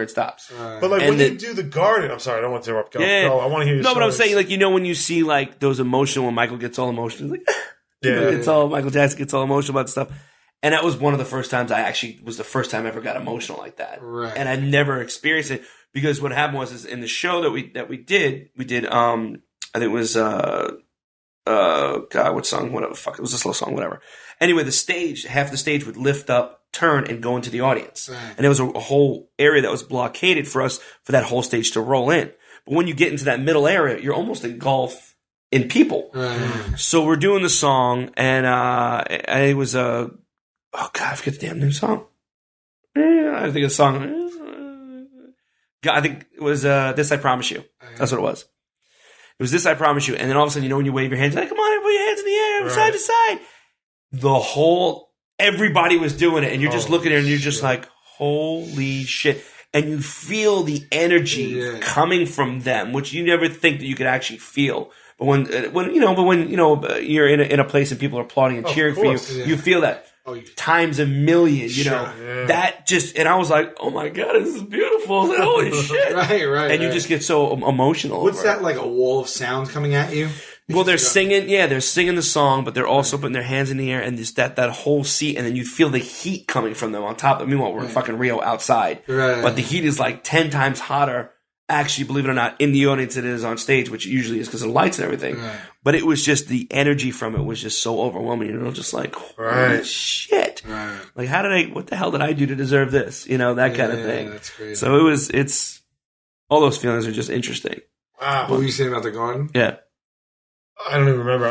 it stops. But like when you do the garden, I'm sorry, I don't want to interrupt. Go. I want to hear your stories. But I'm saying, like, when you see like those emotional, when Michael gets all emotional, like, it's all Michael Jackson gets all emotional about stuff. And that was one of the first times was the first time I ever got emotional like that. Right. And I never experienced it because what happened was in the show that we did, I think it was, God, what song? Whatever. Fuck, it was a slow song, whatever. Anyway, half the stage would lift up, turn, and go into the audience. Right. And there was a whole area that was blockaded for us for that whole stage to roll in. But when you get into that middle area, you're almost engulfed in people. Right. So we're doing the song, and it was oh God, I forget the damn name song. I think the song. I think it was This I Promise You. That's what it was. It was This I Promise You. And then all of a sudden, when you wave your hands, like, come on, put your hands in the air, side to side. Everybody was doing it. And you're just looking at it and you're just like, holy shit. And you feel the energy coming from them, which you never think that you could actually feel. But when you're in a place and people are applauding and cheering for you, you feel that. Times a million, that just, and I was like, oh my God, this is beautiful. Like, holy shit. Right. And you just get so emotional. What's that, like a wall of sound coming at you? Well, they're singing the song, but they're also putting their hands in the air and just that whole seat, and then you feel the heat coming from them on top. Meanwhile, we're in fucking Rio outside. Right. But the heat is like 10 times hotter, actually, believe it or not, in the audience than it is on stage, which usually is because of the lights and everything. Right. But it was just, the energy from it was just so overwhelming. Just like, holy shit. Right. Like, what the hell did I do to deserve this? That kind of thing. That's crazy. So it's, all those feelings are just interesting. Wow. What were you saying about the Garden? Yeah. I don't even remember.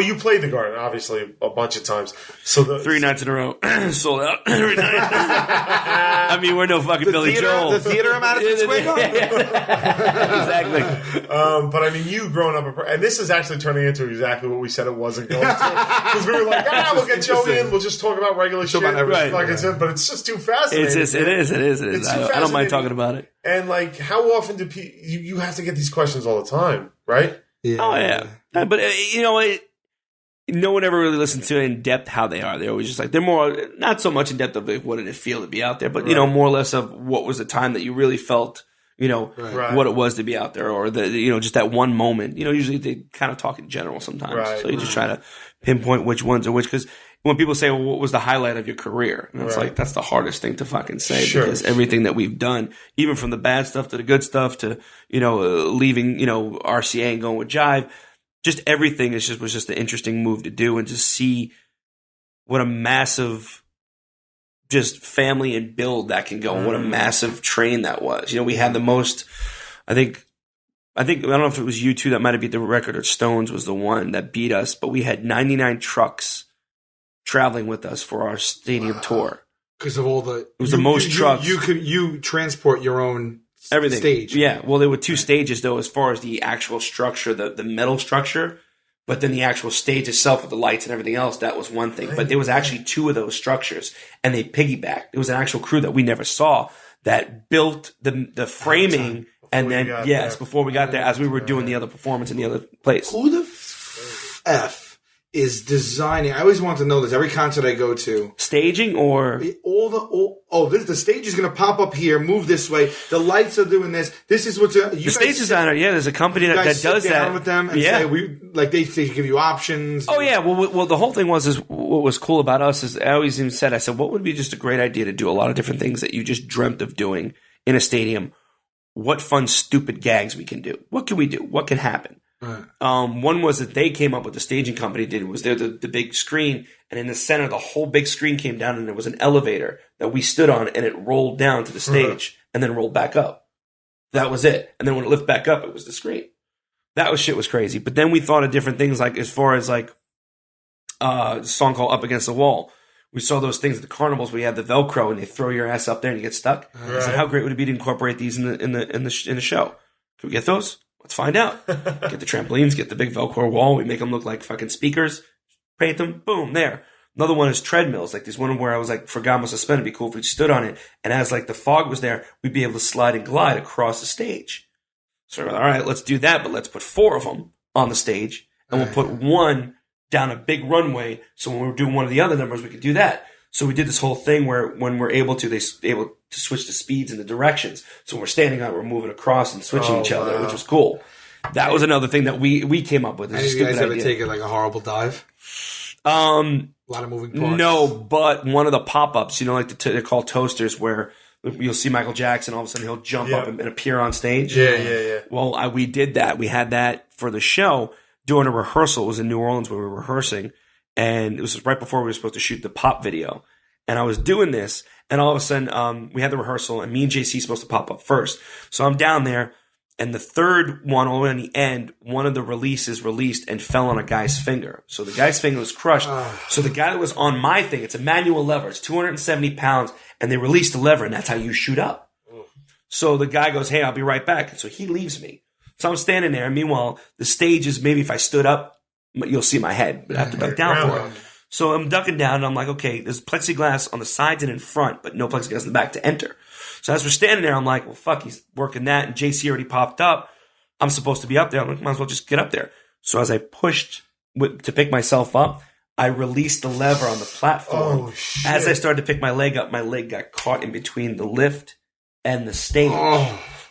You played the Garden, obviously, a bunch of times. So 3 nights in a row, sold out every night. I mean, we're no fucking Billy Joel. The theater of Madison Square Garden. Exactly. But I mean, you growing up, and this is actually turning into exactly what we said it wasn't going to. Because we were like, we'll get Joey in, we'll just talk about regular shit. Right. But it's just too fascinating. It is. I don't mind talking about it. And like, how often do you have to get these questions all the time, right? Yeah. Oh, yeah. But, no one ever really listens to in depth how they are. They're always just like, they're more, not so much in depth of like, what did it feel to be out there, but, more or less of what was the time that you really felt, what it was to be out there, or just that one moment. Usually they kind of talk in general sometimes. Right. So you just try to pinpoint which ones are which, because when people say, well, what was the highlight of your career? And it's like, that's the hardest thing to fucking say, because everything that we've done, even from the bad stuff to the good stuff to, leaving, RCA and going with Jive, just everything was just an interesting move to do, and to see what a massive just family and build that can go, and what a massive train that was. We had the most, I don't know if it was U2 that might have beat the record, or Stones was the one that beat us, but we had 99 trucks traveling with us for our stadium tour. Because of all it was the most trucks. You transport your own everything. Stage. Yeah. Well, there were 2 stages though, as far as the actual structure, the metal structure, but then the actual stage itself with the lights and everything else, that was one thing. But there was actually 2 of those structures, and they piggybacked. It was an actual crew that we never saw that built the framing, and then before we got there, as we were doing the other performance in the other place. Who the F is designing? I always want to know this. Every concert I go to, staging or the stage is going to pop up here, move this way. The lights are doing this. This is what's the stage designer. Yeah, there's a company that does that with them. And say, they give you options. Oh yeah. Well, the whole thing is what was cool about us is I always even said, what would be just a great idea to do a lot of different things that you just dreamt of doing in a stadium. What fun, stupid gags we can do. What can we do? What can happen? Right. One was that they came up with, the staging company did, was there the big screen, and in the center the whole big screen came down, and there was an elevator that we stood on, and it rolled down to the stage and then rolled back up. That was it. And then when it lifted back up, it was the screen. That shit was crazy. But then we thought of different things, like as far as like a song called Up Against the Wall. We saw those things at the carnivals where you have the Velcro and they throw your ass up there and you get stuck. Right. I said, how great would it be to incorporate these in the show? Can we get those? Let's find out. Get the trampolines, get the big Velcro wall. We make them look like fucking speakers. Paint them. Boom, there. Another one is treadmills. Like this one where I was like, forgot my suspended. It'd be cool if we stood on it. And as like the fog was there, we'd be able to slide and glide across the stage. So all right, let's do that, but let's put 4 of them on the stage, and we'll put 1 down a big runway. So when we're doing one of the other numbers, we could do that. So we did this whole thing where when we're able to, they're able to switch the speeds and the directions. So when we're standing on, we're moving across and switching each other, which was cool. That was another thing that we came up with. Any of you guys ever taken like a horrible dive? A lot of moving parts. No, but one of the pop-ups, like they're called toasters, where you'll see Michael Jackson, all of a sudden he'll jump up and appear on stage. Yeah. Well, we did that. We had that for the show during a rehearsal. It was in New Orleans where we were rehearsing. and it was right before we were supposed to shoot the pop video. And I was doing this, and all of a sudden, we had the rehearsal, and me and JC supposed to pop up first. So I'm down there, and the third one, all the way on the end, one of the releases released and fell on a guy's finger. So the guy's finger was crushed. So the guy that was on my thing, it's a manual lever, it's 270 pounds, and they released the lever, and that's how you shoot up. So the guy goes, hey, I'll be right back. And so he leaves me. So I'm standing there, and meanwhile, the stage is maybe if I stood up, you'll see my head, but I have to duck down for it. So I'm ducking down, and I'm like, okay, there's plexiglass on the sides and in front, but no plexiglass in the back to enter. So as we're standing there, I'm like, well, fuck, he's working that, and JC already popped up. I'm supposed to be up there. I'm like, might as well just get up there. So as I pushed to pick myself up, I released the lever on the platform. Oh, shit. As I started to pick my leg up, my leg got caught in between the lift and the stage.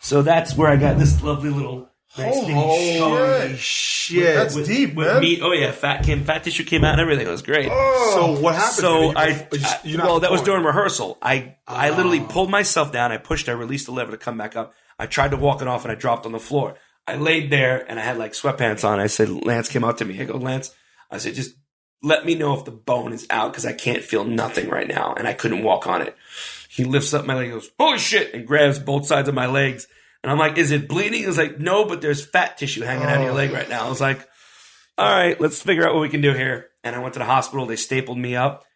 So that's where I got this lovely little... Holy shit! That's deep, man. Meat. Oh yeah, fat tissue came out and everything. It was great. So what happened? So that was during rehearsal. I literally pulled myself down. I pushed. I released the lever to come back up. I tried to walk it off and I dropped on the floor. I laid there and I had like sweatpants on. I said, Lance came out to me. I go, Lance. I said, just let me know if the bone is out because I can't feel nothing right now and I couldn't walk on it. He lifts up my leg and goes, holy shit, and grabs both sides of my legs. And I'm like, is it bleeding? He was like, no, but there's fat tissue hanging out of your leg right now. I was like, all right, let's figure out what we can do here. And I went to the hospital. They stapled me up.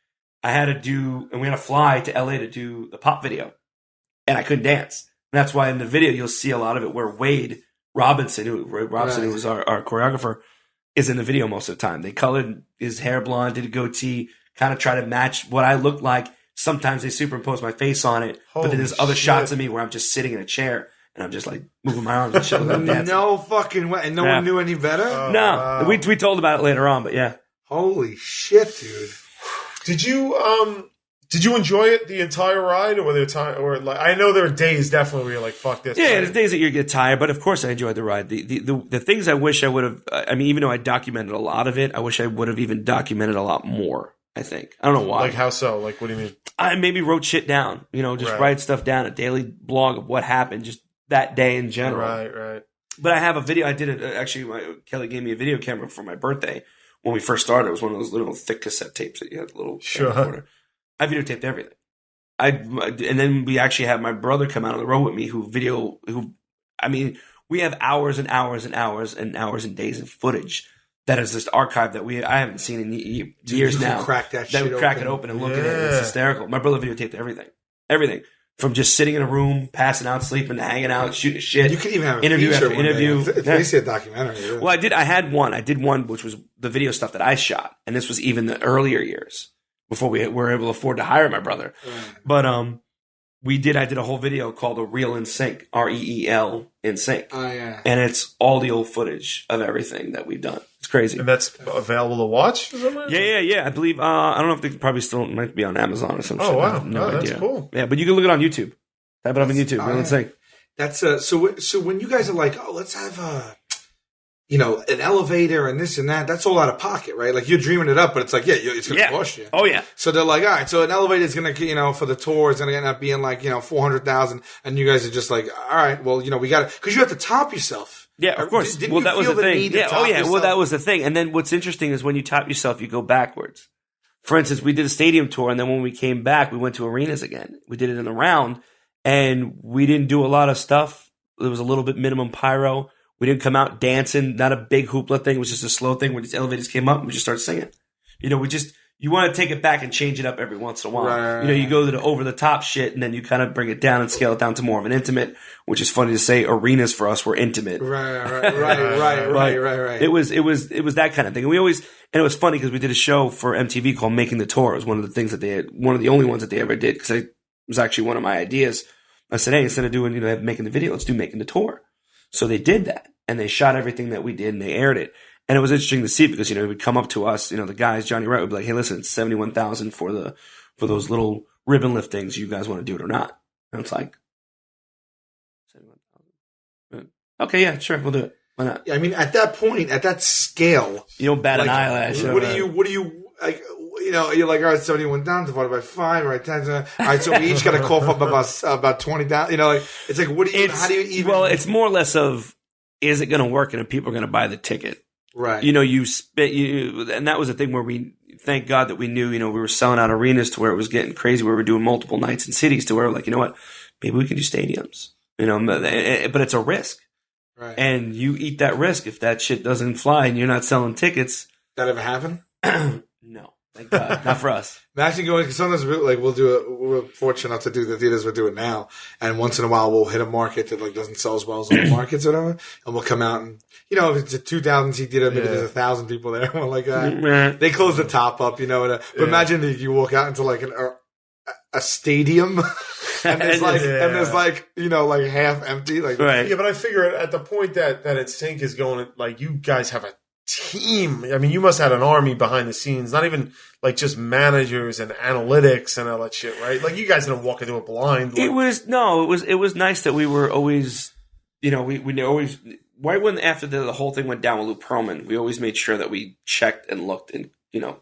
I had to do, and we had to fly to LA to do the pop video. And I couldn't dance. And that's why in the video, you'll see a lot of it where Wade Robinson, who was our choreographer, is in the video most of the time. They colored his hair blonde, did a goatee, kind of try to match what I looked like. Sometimes they superimpose my face on it. But then there's other shots of me where I'm just sitting in a chair. And I'm just like moving my arms and shit. No fucking way. And no one knew any better? No. Wow. We told about it later on, but yeah. Holy shit, dude. Did you enjoy it the entire ride, or were there time, or like I know there are days definitely where you're like, fuck this. Yeah, there's days that you get tired, but of course I enjoyed the ride. The things I wish I would have, I mean, even though I documented a lot of it, I wish I would have even documented a lot more, I think. I don't know why. Like how so? Like what do you mean? I maybe wrote shit down, just write stuff down, a daily blog of what happened, just that day in general. Right. But I have a video. I did it. Actually, Kelly gave me a video camera for my birthday when we first started. It was one of those little thick cassette tapes that you had, little recorder. I videotaped everything. And then we actually had my brother come out on the road with me we have hours and hours and hours and hours and days of footage that is just archived that I haven't seen in years now. Crack that shit would crack it open and look at it. It's hysterical. My brother videotaped everything. From just sitting in a room, passing out, sleeping, hanging out, shooting shit. You could even have an interview after interview. It's basically a documentary. Really. Well, I had one which was the video stuff that I shot, and this was even the earlier years before we were able to afford to hire my brother. Right. But I did a whole video called "A Reel in Sync," REEL in Sync. Oh yeah, and it's all the old footage of everything that we've done. It's crazy. And that's available to watch? Yeah. I believe, I don't know if they probably still might be on Amazon or something. Oh, wow. No idea. That's cool. Yeah, but you can look it on YouTube. Type it up on YouTube. Let's say. That's so when you guys are like, oh, let's have an elevator and this and that, that's all out of pocket, right? Like you're dreaming it up, but it's like, it's going to cost you. Oh yeah. So they're like, all right, so an elevator is going to, for the tour, it's going to end up being like, 400,000, and you guys are just like, all right, well, we got to, because you have to top yourself. Yeah, of course. Well, that was the thing. Yeah. Oh, yeah. Well, that was the thing. And then what's interesting is when you top yourself, you go backwards. For instance, we did a stadium tour, and then when we came back, we went to arenas again. We did it in a round, and we didn't do a lot of stuff. There was a little bit minimum pyro. We didn't come out dancing. Not a big hoopla thing. It was just a slow thing where these elevators came up, and we just started singing. You want to take it back and change it up every once in a while. Right. You go to the over the top shit, and then you kind of bring it down and scale it down to more of an intimate, which is funny to say. Arenas for us were intimate. Right. It was that kind of thing. And it was funny because we did a show for MTV called Making the Tour. It was one of the things that one of the only ones that they ever did, because it was actually one of my ideas. I said, hey, instead of doing, making the video, let's do Making the Tour. So they did that, and they shot everything that we did, and they aired it. And it was interesting to see because, it would come up to us, the guys, Johnny Wright would be like, hey, listen, it's $71,000 for those little ribbon lift things. You guys want to do it or not? And it's like, $71,000. Okay, yeah, sure, we'll do it. Why not? Yeah, I mean, at that point, at that scale, you don't bat an eyelash. What do you like? You're like, all right, 71 down divided by 5, right? 10, all right, so we each got to cough up about 20 down. It's like, how do you even? Well, it's more or less of, is it going to work, and if people are going to buy the ticket? Right. You spit, and that was the thing where thank God that we knew, we were selling out arenas to where it was getting crazy. We were doing multiple nights in cities to where we're like, you know what, maybe we can do stadiums, but it's a risk. Right. And you eat that risk if that shit doesn't fly and you're not selling tickets. That ever happen? No. Thank God. Not for us. Imagine going, because sometimes we're fortunate enough to do the theaters we're doing now, and once in a while we'll hit a market that like doesn't sell as well as other markets or whatever, and we'll come out and, if it's a 2,000 seat theater, maybe there's 1,000 people there, we're like, they close the top up, but imagine if you walk out into like a stadium, and there's like half empty, like, right. Yeah, but I figure at the point that NSYNC is going, like, you guys have a team. I mean, you must have had an army behind the scenes, not even like just managers and analytics and all that shit, right? Like, you guys didn't walk into it blind. Like, it was nice that we were always, we always, right when after the whole thing went down with Lou Pearlman, we always made sure that we checked and looked and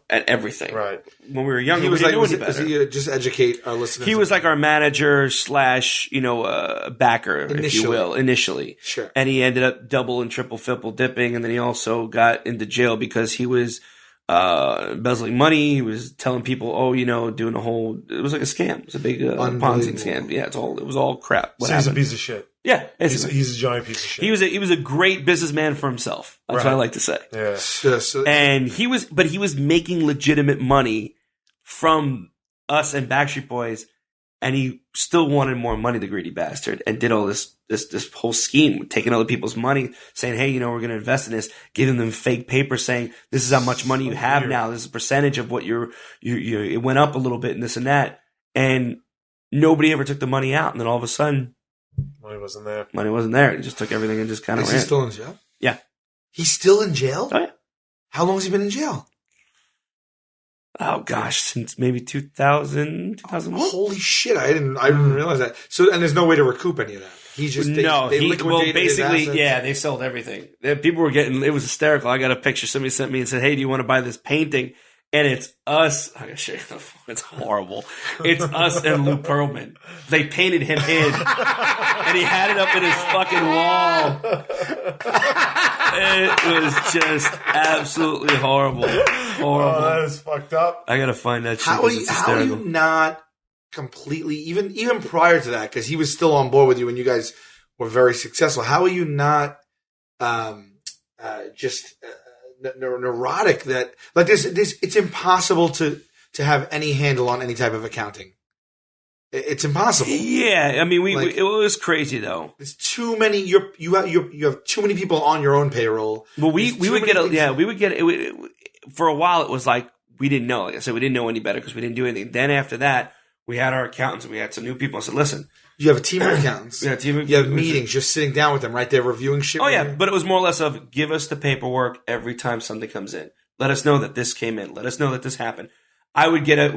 at everything. Right. When we were younger, he was we didn't know any better. Was he just educate our listeners? He was like our manager / backer, if you will, initially. Sure. And he ended up double and triple dipping, and then he also got into jail because he was embezzling money. He was telling people, doing a whole. It was like a scam. It was a big Ponzi scam. Yeah, it was all crap. So he's a piece of shit. Yeah, he's a giant piece of shit. He was a great businessman for himself. That's what I like to say. Yeah. And he was making legitimate money from us and Backstreet Boys, and he still wanted more money, the greedy bastard, and did all this whole scheme, taking other people's money, saying, hey, we're going to invest in this, giving them fake paper saying, this is how much money you have now, this is a percentage of what it went up a little bit and this and that, and nobody ever took the money out, and then all of a sudden, money wasn't there. He just took everything and just kind of ran. Is he still in jail? Yeah. He's still in jail? Oh, yeah. How long has he been in jail? Oh gosh, since maybe 2000, 2001. Holy shit! I didn't realize that. So, and there's no way to recoup any of that. He just they liquidated his assets. Yeah, they sold everything. People were getting, it was hysterical. I got a picture somebody sent me and said, "Hey, do you want to buy this painting?" And it's us. I gotta show you. It's horrible. It's us and Lou Pearlman. They painted him in, and he had it up in his fucking wall. It was just absolutely horrible. Horrible. Oh, that is fucked up. I gotta find that shit. How are you not completely, even prior to that, because he was still on board with you and you guys were very successful, how are you not neurotic that, like, this it's impossible to have any handle on any type of accounting. It's impossible. Yeah, I mean, it was crazy though. It's too many. You have too many people on your own payroll. Well, we would get for a while. It was like we didn't know. Like I said, we didn't know any better because we didn't do anything. Then after that, we had our accountants and we had some new people. I said, listen, you have a team of accountants. You have meetings. You're sitting down with them right there reviewing shit. Oh yeah, but it was more or less of give us the paperwork every time something comes in. Let us know that this came in. Let us know that this happened. I would get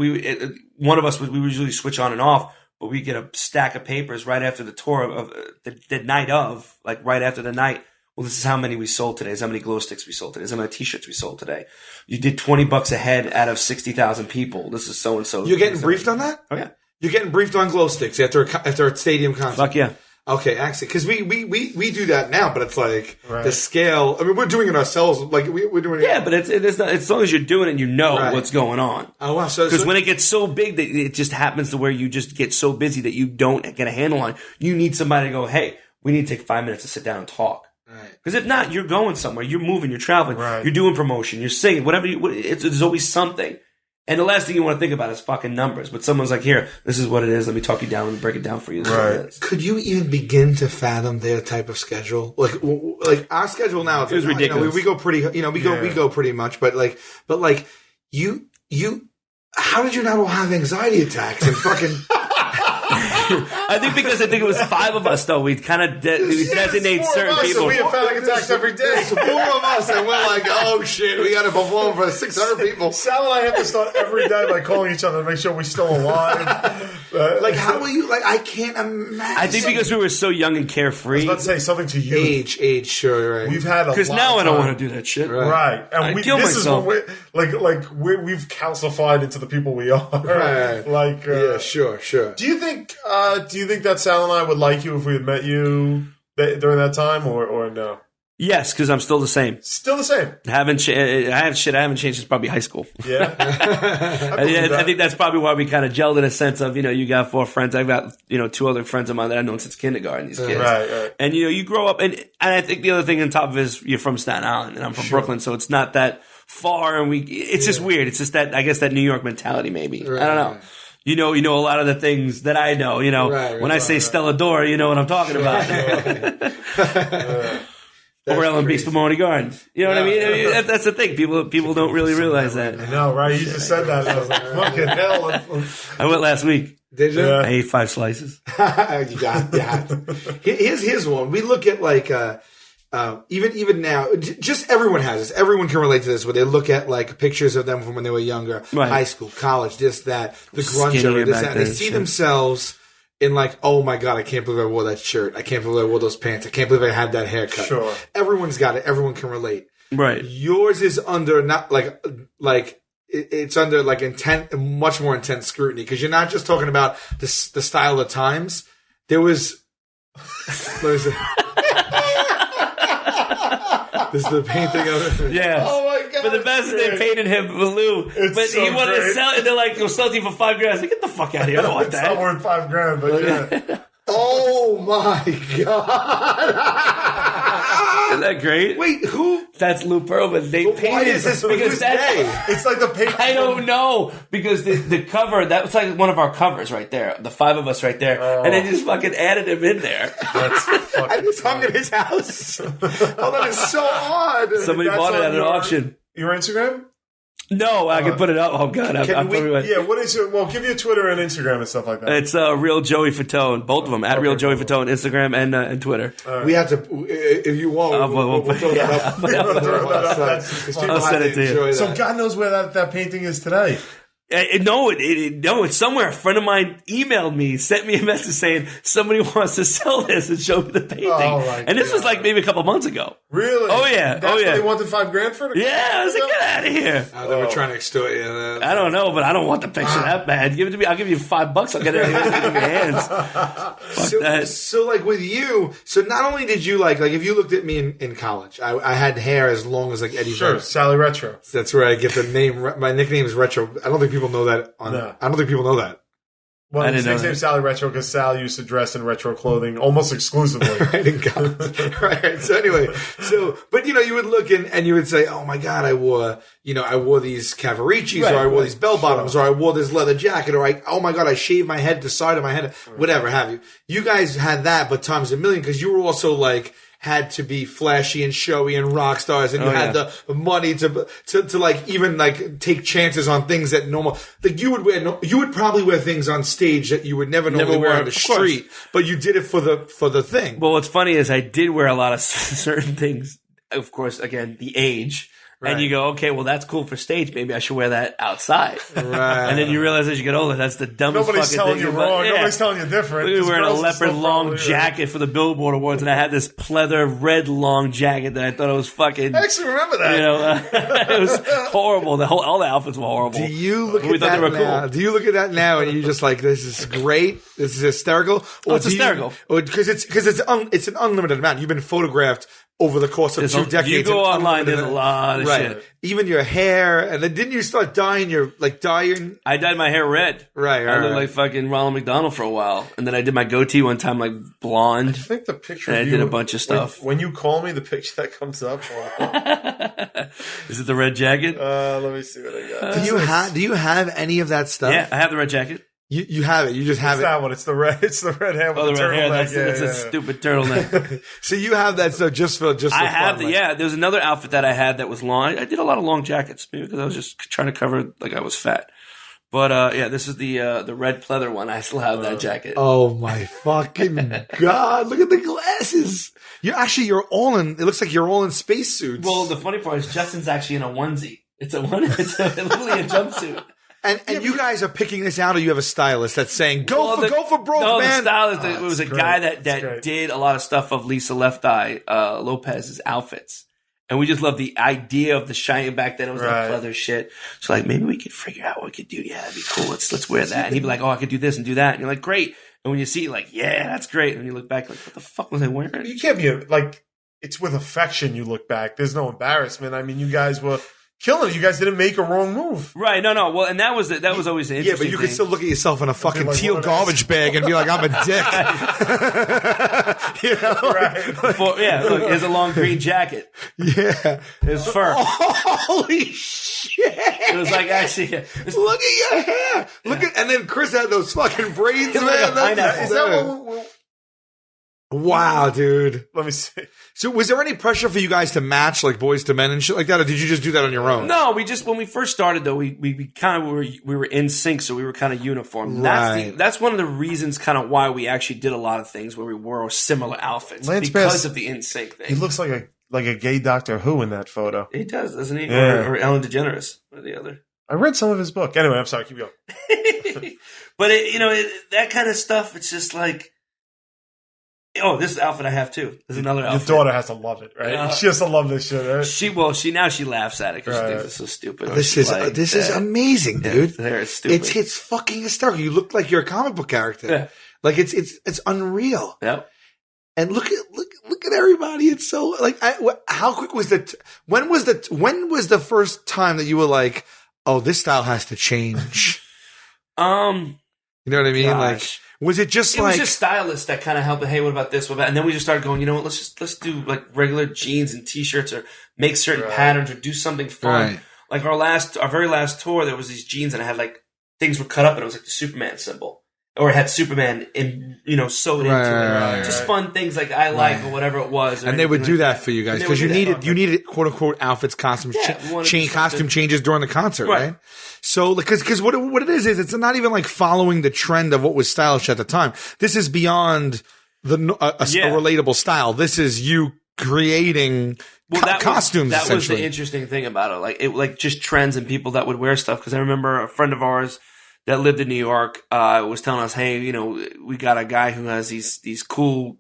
one of us we would usually switch on and off, but we get a stack of papers right after the tour of the night of, like right after the night. Well, this is how many we sold today. This is how many glow sticks we sold today. This is how many t-shirts we sold today. You did $20 a head out of 60,000 people. This is so and so. You're getting briefed on that? Oh yeah. You're getting briefed on glow sticks after a stadium concert. Fuck yeah. Okay, actually, because we do that now, but it's like the scale. I mean, we're doing it ourselves. Like we're doing it. Yeah, but it's not. As long as you're doing it, you know what's going on. Oh wow! Because when it gets so big that it just happens to where you just get so busy that you don't get a handle on it, you need somebody to go, hey, we need to take 5 minutes to sit down and talk. Right. Because if not, you're going somewhere, you're moving, you're traveling, right. You're doing promotion, you're singing, whatever. There's always something. And the last thing you want to think about is fucking numbers. But someone's like, here, this is what it is. Let me talk you down and break it down for you. This right. is what it is. Could you even begin to fathom their type of schedule? Like our schedule now, it was ridiculous. We go pretty, we go pretty much. But you, how did you not all have anxiety attacks and fucking? I think it was 5 of us though. We kind of designate certain people. So we have panic attacks every day. There's 4 of us, and we're like, oh shit, we got to perform for 600 people. Sal and I have to start every day by calling each other to make sure we're still alive. How will you? Like, I can't imagine. I think because we were so young and carefree. I was about to say something to you. Age, sure, right. We've had because now I don't want to do that shit. Right, and I kill myself. Is when we've calcified into the people we are. Right. Yeah, sure. Do you think that Sal and I would like you if we had met you during that time, or no? Yes, because I'm still the same. Still the same. I haven't changed since probably high school. Yeah. I think that's probably why we kind of gelled in a sense of, you got 4 friends. I've got, 2 other friends of mine that I've known since kindergarten, these kids. Right. And, you grow up, and I think the other thing on top of it is you're from Staten Island, and I'm from Brooklyn, so it's not that far, and it's just weird. It's just that, I guess, that New York mentality, maybe. Right, I don't know. Right. You know a lot of the things that I know. When I say Stella Dora, you know what I'm talking about. Or LMB Spumoni Gardens. You know what I mean? That's the thing. People don't really realize that. I know, right? You just said that. And I was like, fucking hell. I went last week. Did you? I ate 5 slices. You got it. Here's one. We look at like even now, just everyone has this. Everyone can relate to this where they look at like pictures of them from when they were younger, high school, college, this, that, the grunge era, this, that. They see themselves in like, oh my God, I can't believe I wore that shirt. I can't believe I wore those pants. I can't believe I had that haircut. Sure. Everyone's got it. Everyone can relate. Right. Yours is under not like it's under like much more intense scrutiny because you're not just talking about the style of times. There was, what is it? This is the painting of it. Yeah. Oh my God. But the best is they painted him blue. But so he wanted great. to sell it. They're like, we'll sell it to you for $5,000. I was like, get the fuck out of here. I don't want It's that. not worth $5,000, but yeah. Oh my God. Isn't that great? Wait, who? That's Lou Pearlman. They painted Why is this because that's It's like the paper. I don't know because the cover that was like one of our covers right there, the 5 of us right there, and they just fucking added him in there. I just hung in his house. Oh, that is so odd. Somebody bought it at an auction. Your Instagram? No, I can put it up. Oh God, I'm yeah. What is it? Well, give you a Twitter and Instagram and stuff like that. It's Real Joey Fatone, both of them at Real Joey Fatone, Instagram and Twitter. We have to, if you want, we'll throw that up. I'll send it to you. So God knows where that painting is today. No, it's somewhere. A friend of mine emailed me, sent me a message saying somebody wants to sell this and show me the painting. And this was like maybe a couple months ago. Really? Oh yeah. That's what they wanted $5,000 for? Yeah, I was like, get out of here. They were trying to extort you. I don't know, but I don't want the picture that bad. Give it to me. I'll give you $5. I'll get it in your hands. So like with you, so not only did you like if you looked at me in college, I had hair as long as like Eddie. Sure, Sally Retro. That's where I get the name. My nickname is Retro. I don't think people know that. I don't think people know that. Well, his nickname's Sally Retro because Sal used to dress in retro clothing almost exclusively. Right in college. Right. So anyway, but you would look and you would say, oh my God, I wore these Cavaricis, or I wore these bell bottoms, or I wore this leather jacket, or oh my God, I shaved my head to the side of my head, whatever have you. You guys had that, but times a million because you were also like, had to be flashy and showy and rock stars, and you had the money to like even like take chances on things that normal like you would probably wear things on stage that you would never normally wear on the street, but you did it for the thing. Well, what's funny is I did wear a lot of certain things. Of course, again, the age. Right. And you go, okay, well, that's cool for stage. Maybe I should wear that outside. Right. And then you realize as you get older, that's the dumbest Nobody's fucking telling thing. You wrong. Nobody's telling you different. We were wearing a leopard long jacket for the Billboard Awards, and I had this pleather red long jacket that I thought it was fucking. I actually remember that. It was horrible. All the outfits were horrible. Do you look at that now? Cool. Do you look at that now and you're just like, this is great, this is hysterical? Or it's hysterical. Because it's an unlimited amount. You've been photographed over the course of 2 decades. You go online, there's a lot of shit. Even your hair, and then didn't you start dyeing I dyed my hair red. Right. I looked like fucking Ronald McDonald for a while, and then I did my goatee one time like blonde. I think the picture. And I did a bunch of stuff. When you call me, the picture that comes up. Is it the red jacket? Let me see what I got. Do you have any of that stuff? Yeah, I have the red jacket. You have it. You just have it. That one. It's the red. It's the red hair. With the red hair. That's a stupid turtleneck. So you have that stuff just for I have fun. Yeah. There's another outfit that I had that was long. I did a lot of long jackets, maybe because I was just trying to cover like I was fat. But this is the red pleather one. I still have that jacket. Oh my fucking God! Look at the glasses. You're all in. It looks like you're all in spacesuits. Well, the funny part is Justin's actually in a onesie. It's literally a jumpsuit. And you guys are picking this out, or you have a stylist that's saying, go for broke, man? The stylist, it was a guy that did a lot of stuff of Lisa Left Eye Lopez's outfits. And we just loved the idea of the shiny back then. It was like leather shit. So like, maybe we could figure out what we could do. Yeah, that'd be cool. Let's wear that. And he'd be like, oh, I could do this and do that. And you're like, great. And when you see it, like, yeah, that's great. And you look back like, what the fuck was I wearing? You can't be like, it's with affection you look back. There's no embarrassment. I mean, you guys were killing it. You guys didn't make a wrong move. Right. No. Well, and that was always an interesting Yeah, but you thing. could still look at yourself in a fucking teal garbage bag and be like, I'm a dick. You know? Right. Look, there's a long green jacket. Yeah. There's fur. Holy shit. It was like, actually, Look at your hair. And then Chris had those fucking braids, man. like a pineapple. Is that what Wow, dude. let me see. So was there any pressure for you guys to match like Boys to Men and shit like that, or did you just do that on your own? No, when we first started though, we kind of were in sync, so we were kind of uniform. Right. That's one of the reasons kind of why we actually did a lot of things where we wore similar outfits Lance because Bass, of the in sync thing. He looks like a gay Doctor Who in that photo. He does, doesn't he? Yeah. Or Ellen DeGeneres, or the other. I read some of his book. Anyway, I'm sorry. Keep going. But that kind of stuff, it's just like, oh, this is the outfit I have too. There's another outfit. Your daughter has to love it, right? She has to love this shit, right? She laughs at it because she thinks it's so stupid. This is amazing, dude. It's stupid. It's fucking hysterical. You look like you're a comic book character. Yeah. Like it's unreal. Yep. And look at everybody. It's so like, how quick was when was the first time that you were like, oh, this style has to change? You know what I mean? Gosh. Like, was it just It was just stylists that kind of helped. Hey, what about this? What about? And then we just started going. You know what? Let's do like regular jeans and t-shirts, or make certain patterns, or do something fun. Right. Like our very last tour, there was these jeans, and it had like things were cut up, and it was like the Superman symbol, or it had Superman sewed into it. Just fun things like I like or whatever it was. And they would do that for you guys because you needed quote unquote outfits, costumes, costume changes during the concert, right? So, because what it is it's not even like following the trend of what was stylish at the time. This is beyond a relatable style. This is you creating costumes. That was the interesting thing about it. Like just trends and people that would wear stuff. Because I remember a friend of ours that lived in New York was telling us, hey, we got a guy who has these cool,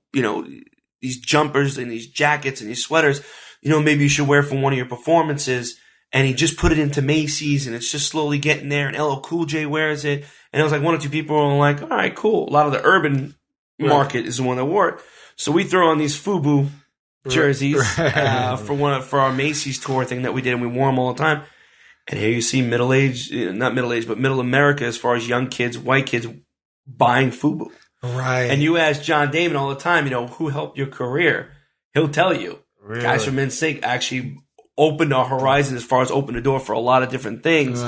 these jumpers and these jackets and these sweaters. Maybe you should wear for one of your performances. And he just put it into Macy's, and it's just slowly getting there. And LL Cool J wears it. And it was like one or two people were like, all right, cool. A lot of the urban market is the one that wore it. So we throw on these FUBU jerseys for our Macy's tour thing that we did, and we wore them all the time. And here you see middle America, as far as young kids, white kids, buying FUBU. Right. And you ask John Damon all the time, who helped your career? He'll tell you. Really? Guys from NSYNC actually opened our horizon as far as opened the door for a lot of different things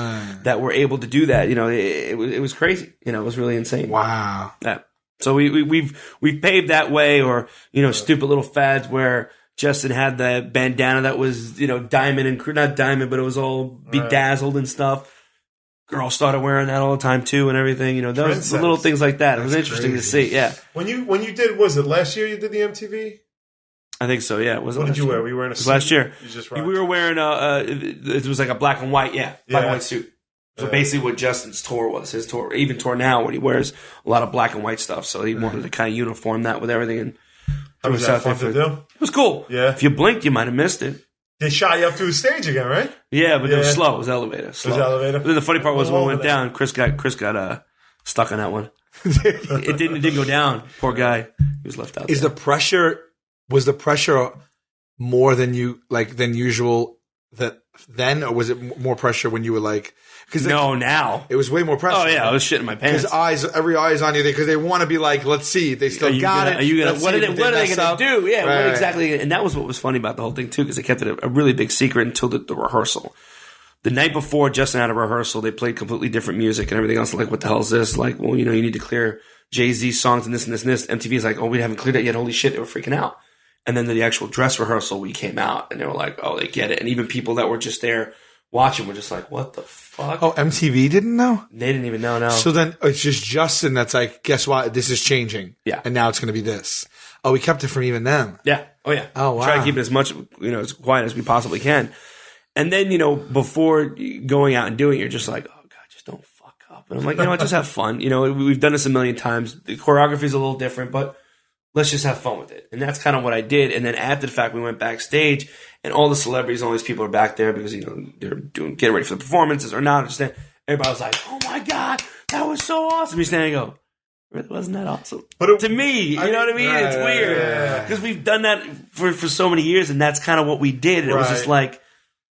that were able to do that. It was crazy. It was really insane. Wow. Yeah. So we've paved that way, or stupid little fads where Justin had the bandana that was diamond and not diamond, but it was all bedazzled and stuff. Girls started wearing that all the time too, and everything. Those little things like that. It was interesting to see. Yeah. When you did, was it last year you did the MTV? I think so. Yeah. What did you wear? Were you wearing a suit? Last year. You just we were wearing it was like a black and white, black and white suit. So basically what Justin's tour was, his tour, even tour now, when he wears a lot of black and white stuff. So he wanted to kind of uniform that with everything. And how was that fun to do? It was cool. Yeah. If you blinked, you might have missed it. They shot you up to the stage again, right? Yeah, but it was slow. It was elevator. Slow. It was elevator. But then the funny part was when we went down, Chris got stuck on that one. It didn't go down. Poor guy. He was left out. Was the pressure more than usual then, or was it more pressure when you were like? Now it was way more pressure. Oh yeah, I was shitting my pants. Because every eye is on you because they want to be like, let's see, they still got it. Are you gonna? What are they gonna do? Yeah, right. What exactly? And that was what was funny about the whole thing too, because they kept it a really big secret until the rehearsal. The night before, Justin had a rehearsal. They played completely different music and everything else. Like, what the hell is this? Like, well, you need to clear Jay-Z's songs and this and this and this. MTV is like, oh, we haven't cleared it yet. Holy shit, they were freaking out. And then the actual dress rehearsal, we came out and they were like, oh, they get it. And even people that were just there watching were just like, what the fuck? Oh, MTV didn't know? They didn't even know, no. So then it's just Justin that's like, guess what? This is changing. Yeah. And now it's going to be this. Oh, we kept it from even them. Yeah. Oh, yeah. Oh, wow. Try to keep it as much, as quiet as we possibly can. And then, before going out and doing it, you're just like, oh, God, just don't fuck up. And I'm like, just have fun. We've done this a million times. The choreography is a little different, but let's just have fun with it. And that's kind of what I did. And then after the fact, we went backstage, and all the celebrities, all these people are back there because, they're getting ready for the performances or not. Everybody was like, oh, my God, that was so awesome. You stand and go, really wasn't that awesome. But to me, you know what I mean? It's weird because we've done that for so many years, and that's kind of what we did. And it was just like,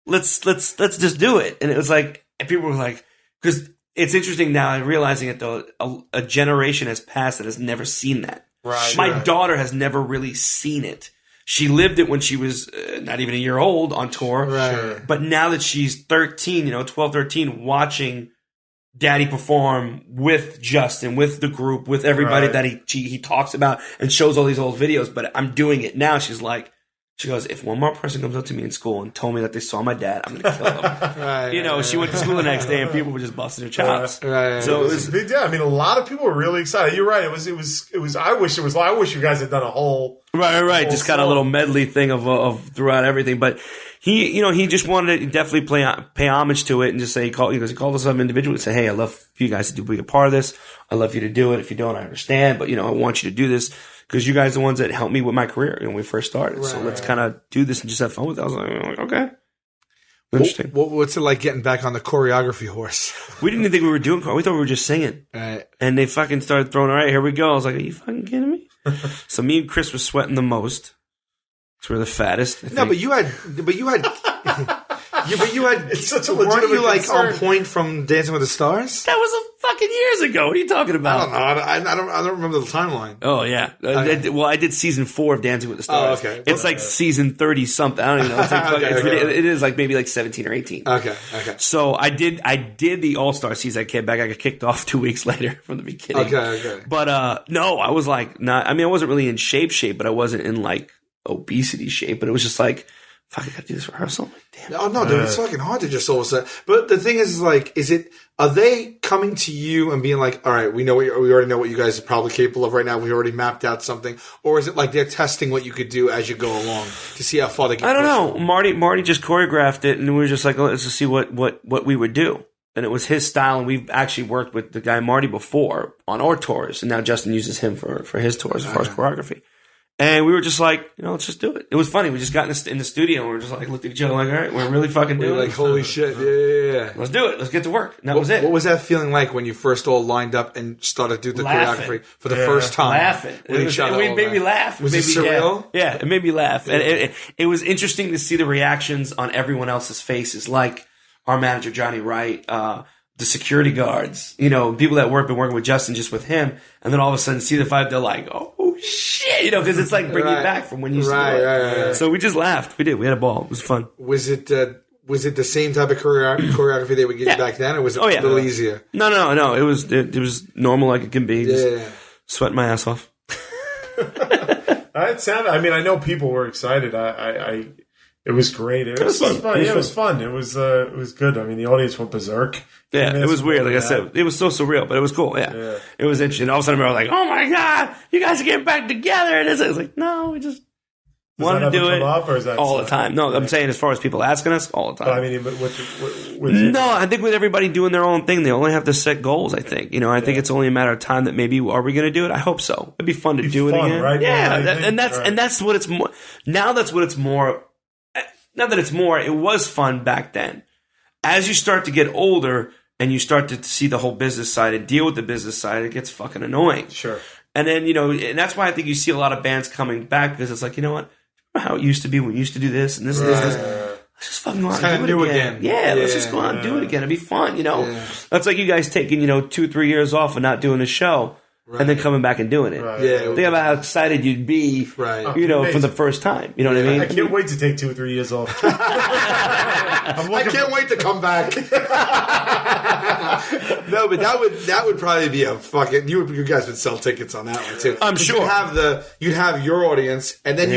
let's just do it. And it was like, and people were like, because it's interesting now. I'm realizing it though. A generation has passed that has never seen that. Right. My daughter has never really seen it. She lived it when she was not even a year old on tour. Right. But now that she's 13, 12, 13, watching Daddy perform with Justin, with the group, with everybody that he talks about and shows all these old videos. But I'm doing it now. She goes, if one more person comes up to me in school and told me that they saw my dad, I'm going to kill them. She went to school the next day and people were just busting their chops. So it was, I mean, a lot of people were really excited. You're right. It was. I wish you guys had done a whole. Right. Just kind of a little medley thing of throughout everything. But he just wanted to definitely pay homage to it and just say, he called us up individually and say, hey, I love for you guys to be a part of this. I love you to do it. If you don't, I understand. But, I want you to do this. Because you guys are the ones that helped me with my career when we first started. So let's kind of do this and just have fun with it. I was like, okay. Interesting. What's it like getting back on the choreography horse? We didn't even think we were doing we thought we were just singing. Right. And they fucking started throwing, all right, here we go. I was like, are you fucking kidding me? So me and Chris were sweating the most. Because we're the fattest. No, but you had it's such a weren't legitimate you like concern. on point from Dancing with the Stars? That was fucking years ago. What are you talking about? I don't know. I don't remember the timeline. Oh, yeah. I did season 4 of Dancing with the Stars. Oh, okay. It's like season 30 something. I don't even know. It's like it is like maybe like 17 or 18. Okay. So I did the All-Star season. I came back. I got kicked off 2 weeks later from the beginning. Okay. But no, I was like I wasn't really in shape, but I wasn't in like obesity shape. But it was just like, fuck, I gotta do this rehearsal. Like, damn. Oh no, dude, it's fucking hard to just all of a sudden. But the thing is like, are they coming to you and being like, all right, we already know what you guys are probably capable of right now. We already mapped out something, or is it like they're testing what you could do as you go along to see how far they can? I don't know. Marty just choreographed it, and we were just like, let's just see what we would do. And it was his style, and we've actually worked with the guy Marty before on our tours, and now Justin uses him for his tours as far as choreography. And we were just like, let's just do it. It was funny. We just got in the studio and we were just like, looked at each other like, all right, we're really fucking doing it. Like, holy shit. Yeah. Let's do it. Let's get to work. And that was it. What was that feeling like when you first all lined up and started to do the choreography for the first time? Laughing. It made me laugh. Was it surreal? Yeah, it made me laugh. And it was interesting to see the reactions on everyone else's faces. Like our manager, Johnny Wright, the security guards, people that been working with Justin, just with him. And then all of a sudden see the 5, they're like, oh shit, because it's like bringing you back from when you used to do it. Right. So we just laughed. We did. We had a ball. It was fun. Was it the same type of choreography they would give you back then, or was it a little easier? No. It was normal like it can be. Just sweating my ass off. I know people were excited. It was great. It was fun. It was fun. It was good. I mean, the audience went berserk. Yeah, it was weird. Like I said, it was so surreal, but it was cool. Yeah. It was interesting. All of a sudden, we were like, "Oh my god, you guys are getting back together!" And it's like, no, we just wanted to do it all the time. No, I'm saying as far as people asking us, all the time. But I mean, no, I think with everybody doing their own thing, they only have to set goals. I think I think it's only a matter of time that maybe are we going to do it? I hope so. It'd be fun to do it again, right? Yeah, and that's what it's more. Now that's what it's more. Not that it's more. It was fun back then. As you start to get older and you start to see the whole business side and deal with the business side, it gets fucking annoying. Sure. And then, and that's why I think you see a lot of bands coming back because it's like, you know what? Remember how it used to be when we used to do this and this and this. Let's just fucking go out and do it again. Yeah, let's just go out and do it again. It'd be fun, That's like you guys taking, 2-3 years off and not doing a show. Right. And then coming back and doing it. Right. Yeah, think about how excited you'd be, for the first time. You know what I mean? I can't wait to take 2 or 3 years off. I can't wait to come back. No, but that would probably be a fucking. You guys would sell tickets on that one too. I'm sure. You'd have your audience, and then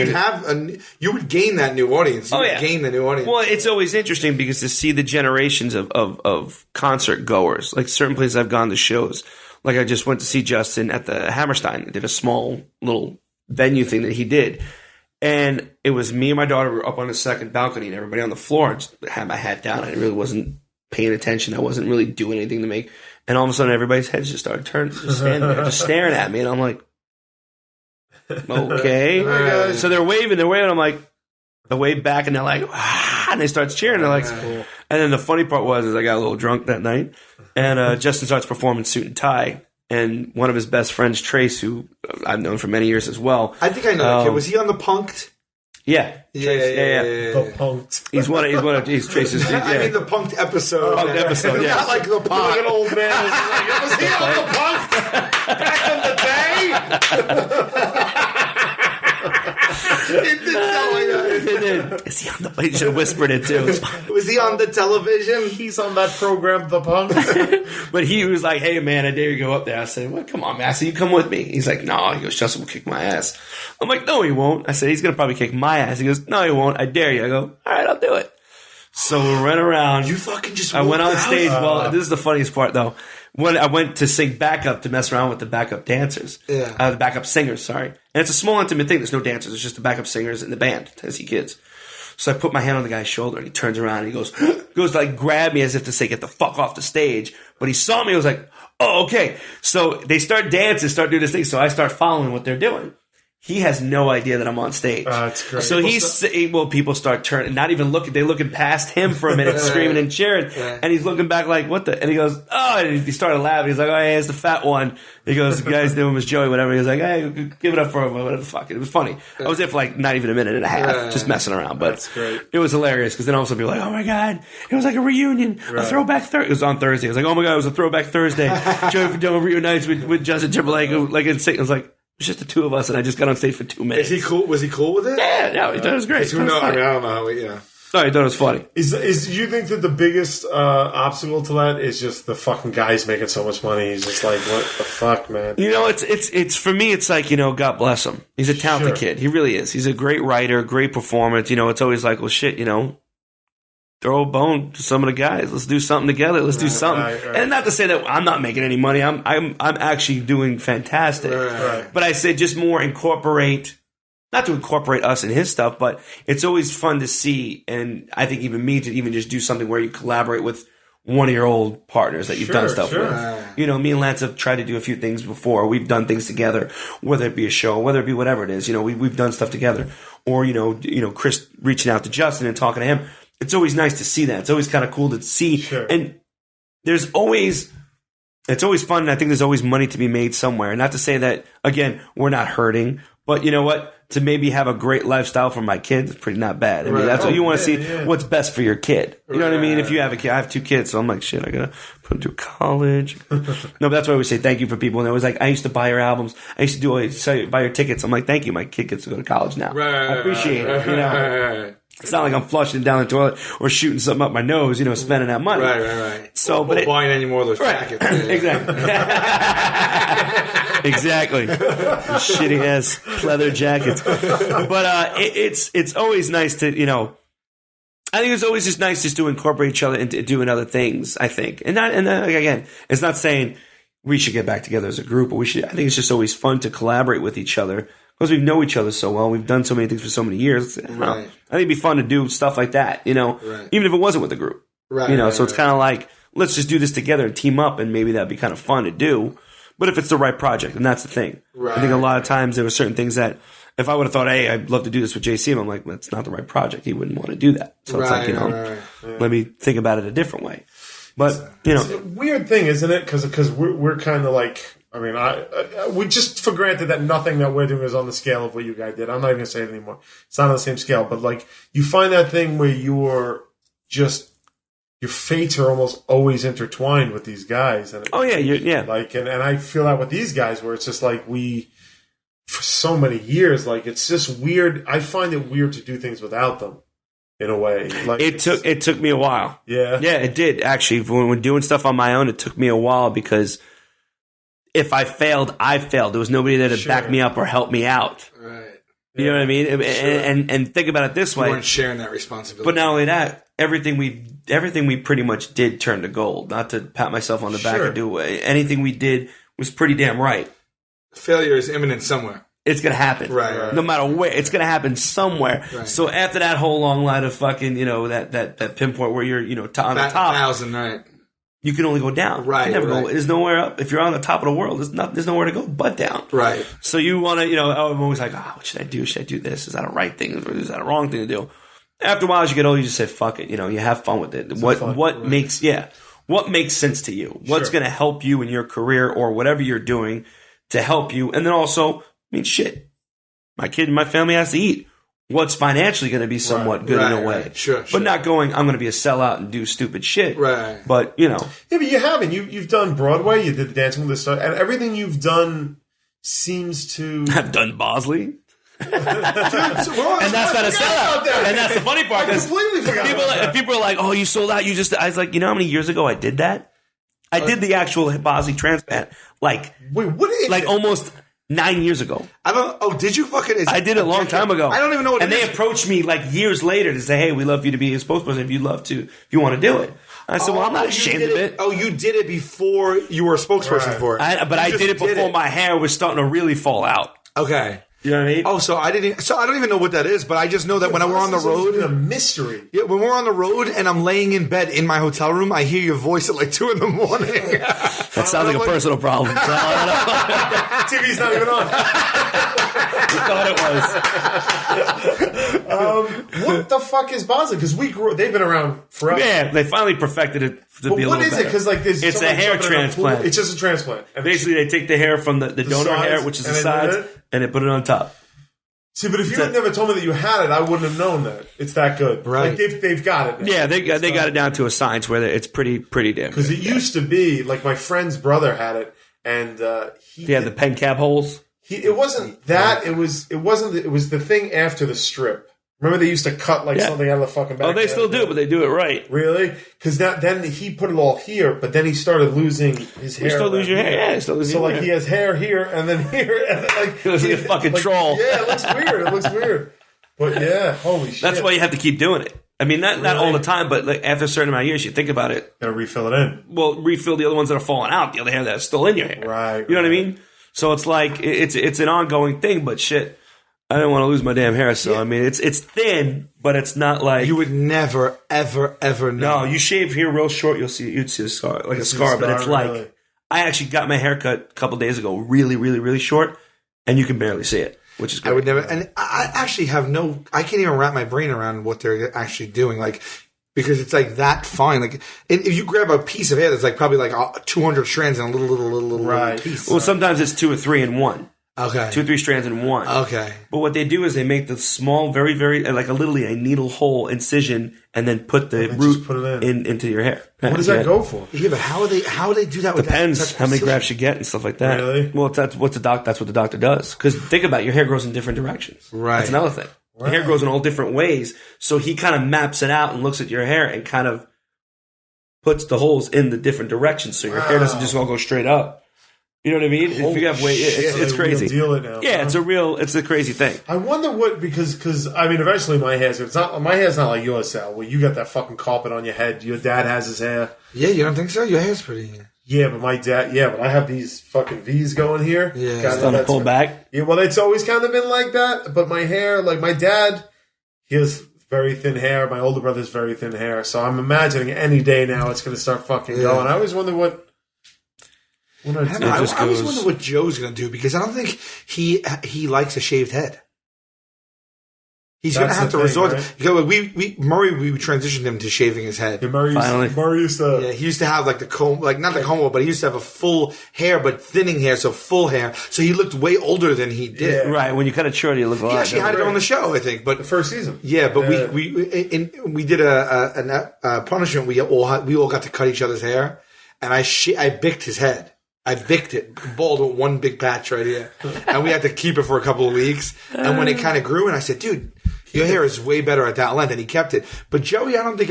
you would gain that new audience. Gain the new audience. Well, it's always interesting because to see the generations of concert goers, like certain places I've gone to shows. Like I just went to see Justin at the Hammerstein. They did a small little venue thing that he did. And it was me and my daughter were up on the second balcony and everybody on the floor. I just had my hat down. I really wasn't paying attention. I wasn't really doing anything to make. And all of a sudden everybody's heads just started turning, just standing there, just staring at me. And I'm like, okay. So they're waving. I'm like, I wave back and they're like, and they start cheering. They're like, cool. And then the funny part was I got a little drunk that night. And Justin starts performing Suit and Tie, and one of his best friends, Trace, who I've known for many years as well. I think I know that kid. Was he on the Punked? Yeah. Yeah. The Punked. He's Trace's. Yeah. I mean the Punked episode. Punked episode, yeah. Not like the Punked. Like an old man. Was he on the Punked back in the day? It did sound like that. It did. Is he on the? He should have whispered it too. Was he on the television? He's on that program, The Punked. But he was like, "Hey man, I dare you go up there." I said, "Well, come on, man." I said, "You come with me." He's like, "No." He goes, "Justin will kick my ass." I'm like, "No, he won't." I said, "He's gonna probably kick my ass." He goes, "No, he won't. I dare you." I go, "All right, I'll do it." So we run around. You fucking just. I went on out? stage. Well, this is the funniest part though. When I went to sing backup to mess around with the backup dancers, the backup singers, sorry. And it's a small intimate thing. There's no dancers. It's just the backup singers and the band, Tennessee Kids. So I put my hand on the guy's shoulder and he turns around and he goes to like grab me as if to say, "Get the fuck off the stage." But he saw me. I was like, "Oh, okay." So they start dancing, start doing this thing. So I start following what they're doing. He has no idea that I'm on stage. That's great. So people start turning, not even looking. They're looking past him for a minute, screaming and cheering. And he's looking back like, "What the?" And he goes, "Oh," and he started laughing. He's like, "Oh, yeah, it's the fat one." He goes, "The guy's name was Joey, whatever." He was like, "Hey, give it up for him, whatever the fuck." It was funny. I was there for like not even a minute and a half, just messing around. But that's great. It was hilarious because then all of a sudden people were like, "Oh my God, it was like a reunion, a throwback Thursday." It was on Thursday. I was like, "Oh my God, it was a throwback Thursday." Joey Fatone reunites with Justin Timberlake, like insane. I was like, it was just the two of us, and I just got on stage for 2 minutes. Is he cool? Was he cool with it? Yeah, he thought it was great. I don't know how. Yeah. No, he thought it was funny. Is you think that the biggest obstacle to that is just the fucking guy's making so much money? He's just like, what the fuck, man? You know, it's for me. It's like, God bless him. He's a talented kid. He really is. He's a great writer, great performer. It's always like, well, shit. Throw a bone to some of the guys. Let's do something together. Let's do something. Right. And not to say that I'm not making any money. I'm actually doing fantastic. Right. But I say just more not to incorporate us in his stuff, but it's always fun to see. And I think even me to even just do something where you collaborate with one of your old partners that you've done stuff with. Me and Lance have tried to do a few things before. We've done things together, whether it be a show, whether it be whatever it is. We've done stuff together. Or, Chris reaching out to Justin and talking to him. It's always nice to see that. It's always kind of cool to see. Sure. And it's always fun. And I think there's always money to be made somewhere. Not to say that, again, we're not hurting, but you know what? To maybe have a great lifestyle for my kids is pretty not bad. I mean, that's what you want to see. Yeah. What's best for your kid. You know what I mean? If you have a kid, I have 2 kids, so I'm like, shit, I gotta put them through college. No, but that's why I always say thank you for people. And it was like, I used to buy your albums. I used to buy your tickets. I'm like, thank you. My kid gets to go to college now. I appreciate it. Right. It's not like I'm flushing it down the toilet or shooting something up my nose, spending that money. Right. So, but buying any more of those jackets. Exactly. Exactly. Shitty ass pleather jackets. But it's always nice to, I think it's always just nice just to incorporate each other into doing other things, I think. And again, it's not saying we should get back together as a group, but I think it's just always fun to collaborate with each other. Because we know each other so well, we've done so many things for so many years. I think it'd be fun to do stuff like that, even if it wasn't with a group. So it's kind of like, let's just do this together and team up, and maybe that'd be kind of fun to do. But if it's the right project, and that's the thing. I think a lot of times there were certain things that, if I would have thought, hey, I'd love to do this with JC, I'm like, that's not the right project. He wouldn't want to do that. So it's like, let me think about it a different way. But, It's a weird thing, isn't it? Because we're kind of like, we just for granted that nothing that we're doing is on the scale of what you guys did. I'm not even going to say it anymore. It's not on the same scale. But, like, you find that thing where your fates are almost always intertwined with these guys. And Like, and I feel that with these guys where it's just like for so many years, like, it's just weird. I find it weird to do things without them. In a way, like it took me a while. Yeah, it did actually. When doing stuff on my own, it took me a while because if I failed, I failed. There was nobody there to back me up or help me out. Right. You know what I mean? And think about it this way: you weren't sharing that responsibility. But not only that, everything we pretty much did turned to gold. Not to pat myself on the back and do anything we did was pretty damn right. Failure is imminent somewhere. It's going to happen. Right. No matter where. It's going to happen somewhere. Right. So after that whole long line of fucking, that pinpoint where you're, on the top. 1,000, right. You can only go down. Right. You can never go. There's nowhere up. If you're on the top of the world, there's nowhere to go but down. Right. So you want to, I'm always like, what should I do? Should I do this? Is that a right thing? Or is that a wrong thing to do? After a while, as you get older, you just say, fuck it. You have fun with it. What makes, what makes sense to you? What's going to help you in your career or whatever you're doing to help you? And then also, I mean, shit, my kid and my family has to eat. What's financially going to be somewhat good in a way. Right. Sure. But not going, I'm going to be a sellout and do stupid shit. Right. But, you know. Yeah, but you haven't. You've done Broadway, you did Dancing with the Stars, and everything you've done seems to... I've done Bosley. Dude, And that's not a sellout. And that's the funny part. I completely forgot People are like, oh, you sold out. I was like, you know how many years ago I did that? I did the actual Bosley transplant. Like, wait, what is like it? almost 9 years ago. I don't. Oh, did you fucking? I did it a long time ago. I don't even know what. And they approached me like years later to say, "Hey, we love you to be a spokesperson. If you'd love to, if you want to do it." I said, "Well, I'm not ashamed of it." Oh, you did it before you were a spokesperson for it. But I did it before my hair was starting to really fall out. Okay. You know what I mean? Oh, so I didn't. So I don't even know what that is, but I just know that when we're on the road, a mystery. Yeah, when we're on the road and I'm laying in bed in my hotel room, I hear your voice at like 2 a.m. That sounds like a personal problem. So I TV's not even on. you thought it was. What the fuck is Bosley? Because they've been around forever. Yeah, they finally perfected it to But be a what little is better. it? Because like it's a hair transplant. It's just a transplant. And basically, they take the hair from the donor sides, hair, which is the and sides, they do it? and they put it on top. See, but if you had never told me that you had it, I wouldn't have known that. It's that good. Right. Like they've got it now. Yeah, they got it down to a science where it's pretty damn. Because it used to be, like my friend's brother had it, and he had the pen cap holes. It wasn't that. It was the thing after the strip. Remember they used to cut something out of the fucking back. Oh, they still do, but they do it right. Really? Because then he put it all here, but then he started losing his hair. You still lose your hair. Yeah, still lose your hair. So he has hair here and then here and then like he looks like a fucking troll. Yeah, it looks weird. But yeah, holy shit. That's why you have to keep doing it. I mean, not all the time, but like after a certain amount of years, you think about it. Gotta refill it in. Well, refill the other ones that are falling out, the other hair that's still in your hair. Right. You know what I mean? So it's like it's an ongoing thing, but shit. I didn't want to lose my damn hair, so I mean, it's thin, but it's not like You would never, ever, ever know. no. You shave here real short, you'd see a scar, like a scar, but it's like really. I actually got my hair cut a couple days ago, really, really, really short, and you can barely see it, which is great. I would never, and I actually have I can't even wrap my brain around what they're actually doing, like, because it's like that fine. Like, if you grab a piece of hair that's like probably like 200 strands in a little piece. Well, sometimes it's 2 or 3 in one. Okay. 2 or 3 strands in one. Okay. But what they do is they make the small, very, very, like literally a needle hole incision, and then put the root put it in. into your hair. What does that go for? Yeah, but how do they do that with Depends that? how many grafts you get and stuff like that. Really? Well, that's what the doctor does. Because think about it, your hair grows in different directions. Right. That's another thing. Your hair grows in all different ways. So he kind of maps it out and looks at your hair and kind of puts the holes in the different directions, so your hair doesn't just all go straight up. You know what I mean? If you have it's crazy. Deal it now. Yeah, it's a crazy thing. I wonder what because I mean eventually my hair's not like yours, Sal, where you got that fucking carpet on your head. Your dad has his hair. Yeah, you don't think so? Your hair's pretty. Yeah, but but I have these fucking V's going here. Yeah, Starting to pull back. Yeah, well, it's always kind of been like that. But my hair, like my dad, he has very thin hair. My older brother's very thin hair. So I'm imagining any day now it's going to start fucking going. I always wonder what. I always wonder what Joe's going to do, because I don't think he likes a shaved head. He's going to have to resort. Right? We transitioned him to shaving his head. Yeah, Murray used to. Yeah, he used to have like the comb, like not the comb, but he used to have a full hair, but thinning hair, so full hair. So he looked way older than he did. Yeah. Right, when you cut it short, you look a lot. Yeah, she had it on the show, I think, but the first season. Yeah, but we did a punishment. We all got to cut each other's hair, and I bicked his head. I bicked it, bald with one big patch right here. And we had to keep it for a couple of weeks. And when it kind of grew, and I said, dude, your hair is way better at that length. And he kept it. But Joey, I don't think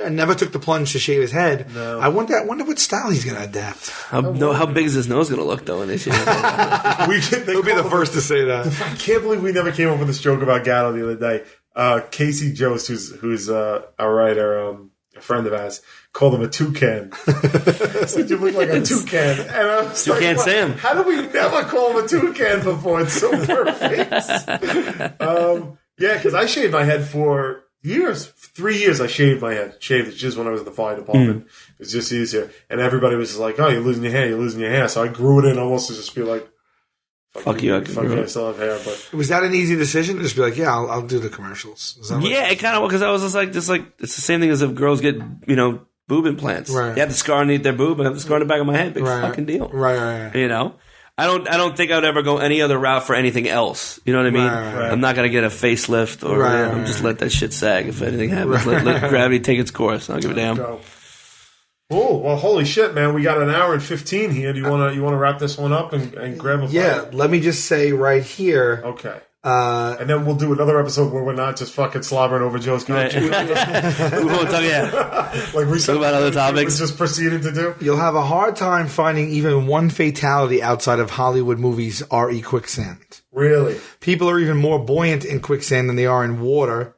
never took the plunge to shave his head. No. I wonder what style he's going to adapt. How big is his nose going to look, though, in this year? He'll be the first to say that. I can't believe we never came up with this joke about Gatto the other day. Casey Jost, who's a writer, a friend of ours, called him a toucan. Said you look like a toucan. And I was Toucan like, Sam. How did we never call him a toucan before? It's so perfect. Yeah, because I shaved my head for years. 3 years I shaved my head. Shaved it just when I was in the fire department. It was just easier. And everybody was just like, oh, you're losing your hair. So I grew it in almost to just be like, Fuck you, I still have hair. But was that an easy decision to just be like, yeah, I'll do the commercials? Yeah, it kind of, because I was just like, it's the same thing as if girls get, boob implants. Right. They have the scar underneath their boob, and I have the scar on the back of my head. Big fucking deal. Right. You know? I don't think I would ever go any other route for anything else. You know what I mean? Right. I'm not gonna get a facelift or I'm just let that shit sag if anything happens. Let gravity take its course. I don't give a damn. Oh, well, holy shit, man! We got an hour and 15 here. Do you wanna wrap this one up and grab a bite? Let me just say right here. Okay. And then we'll do another episode where we're not just fucking slobbering over Joe's couch. We won't talk, like we talk about other topics. We're just proceeding to do. You'll have a hard time finding even one fatality outside of Hollywood movies R.E. Quicksand. Really? People are even more buoyant in quicksand than they are in water.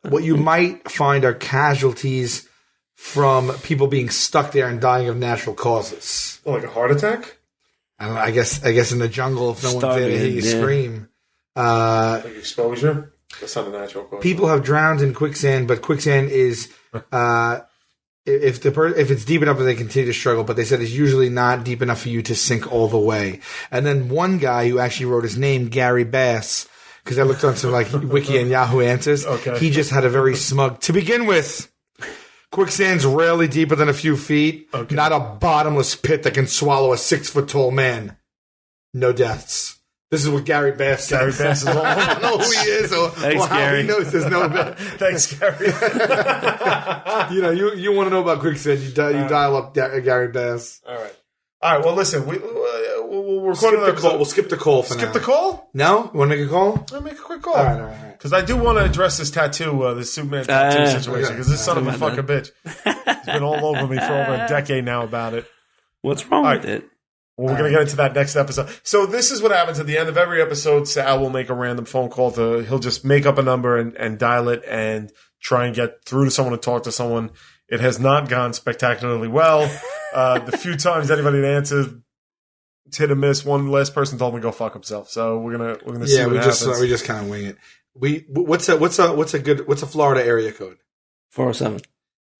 What you might find are casualties from people being stuck there and dying of natural causes. Like a heart attack? I don't know, I guess in the jungle, if no one's there to hear you scream. Like exposure? That's not a natural cause. People have drowned in quicksand, but quicksand is if it's deep enough, they continue to struggle. But they said it's usually not deep enough for you to sink all the way. And then one guy who actually wrote his name, Gary Bass, because I looked on some like Wiki and Yahoo Answers. Okay. He just had a very smug. To begin with, quicksand's rarely deeper than a few feet. Okay. Not a bottomless pit that can swallow a 6-foot-tall man. No deaths. This is what Gary Bass said. Gary Bass is all I don't know who he is or Thanks, how Gary. he knows there's no death. Thanks, Gary. You want to know about quicksand, you dial up Gary Bass. All right. Well, listen, we'll record Skip another the call. episode. We'll skip the call for now. Skip the call? No? You want to make a call? I'll make a quick call. All right. Because I do want to address this tattoo, this Superman tattoo situation, because this son of a about fucking bitch. He's been all over me for over a decade now about it. What's wrong with it? Well, we're going to get into that next episode. So this is what happens at the end of every episode. Sal will make a random phone call he'll just make up a number and dial it and try and get through to someone and talk to someone. It has not gone spectacularly well. The few times anybody answered, it's hit or miss. One last person told me to go fuck himself. So we're gonna see what happens. We just kind of wing it. What's a Florida area code? 407.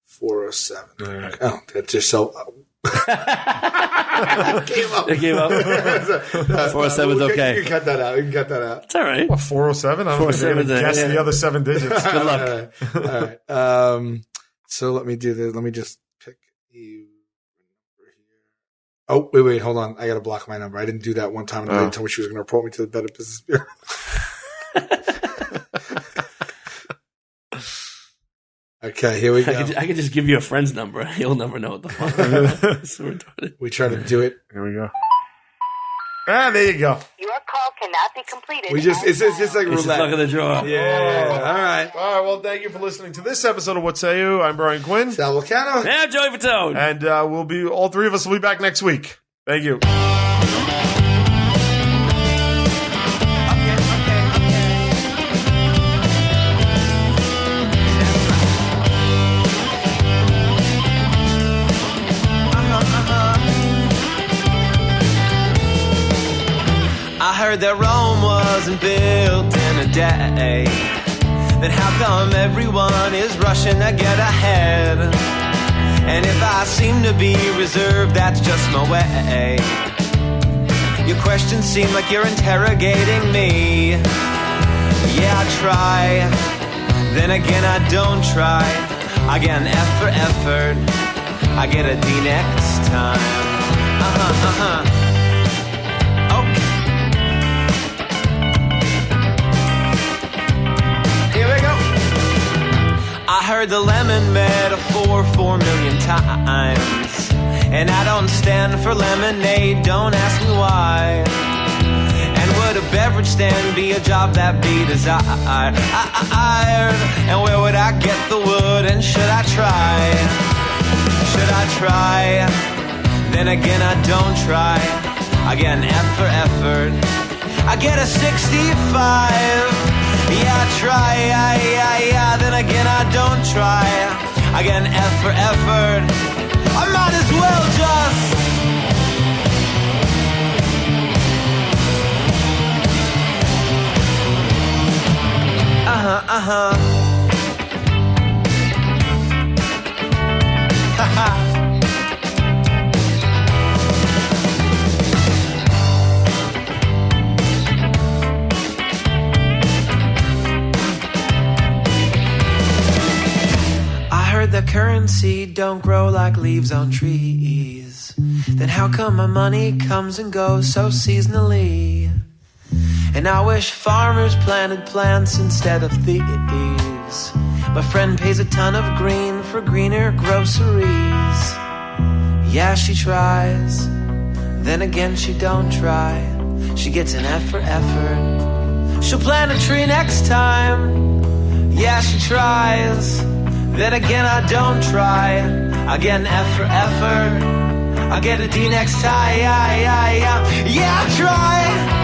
407. Right. Oh, that's just so. It gave up. 407 is okay. You can cut that out. It's all right. What, 407? I don't know if you're going to guess the other 7 digits. Good luck. All right. So let me do this. Let me just pick you. Oh, wait, hold on. I got to block my number. I didn't do that one time. And the lady told me she was going to report me to the Better Business Bureau. Okay, here we go. I could just give you a friend's number. You'll never know what the fuck. So retarded. We try to do it. Here we go. There you go. Your call cannot be completed. It's just like It's just roulette. luck of the draw. Yeah. All right. Well, thank you for listening to this episode of What Say You. I'm Brian Quinn. Sal Volcano. Yeah, Joey Fatone. And all 3 of us will be back next week. Thank you. I heard that Rome wasn't built in a day. Then how come everyone is rushing to get ahead? And if I seem to be reserved, that's just my way. Your questions seem like you're interrogating me. Yeah, I try. Then again, I don't try. I get an F for effort. I get a D next time. Okay. Here we go. I heard the lemon metaphor 4 million times. And I don't stand for lemonade, don't ask me why. And would a beverage stand be a job that be desired? And where would I get the wood, and should I try? Should I try? Then again, I don't try. I get an F for effort. I get a 65. Yeah, I try. Yeah. Then again, I don't try. I get an F for effort. I might as well just. Haha. currency don't grow like leaves on trees, then how come my money comes and goes so seasonally? And I wish farmers planted plants instead of thieves. My friend pays a ton of green for greener groceries. Yeah, she tries, then again she don't try. She gets an F for effort. She'll plant a tree next time. Yeah, she tries, then again I don't try. I get an F for effort. I get a D next time. Yeah, I try.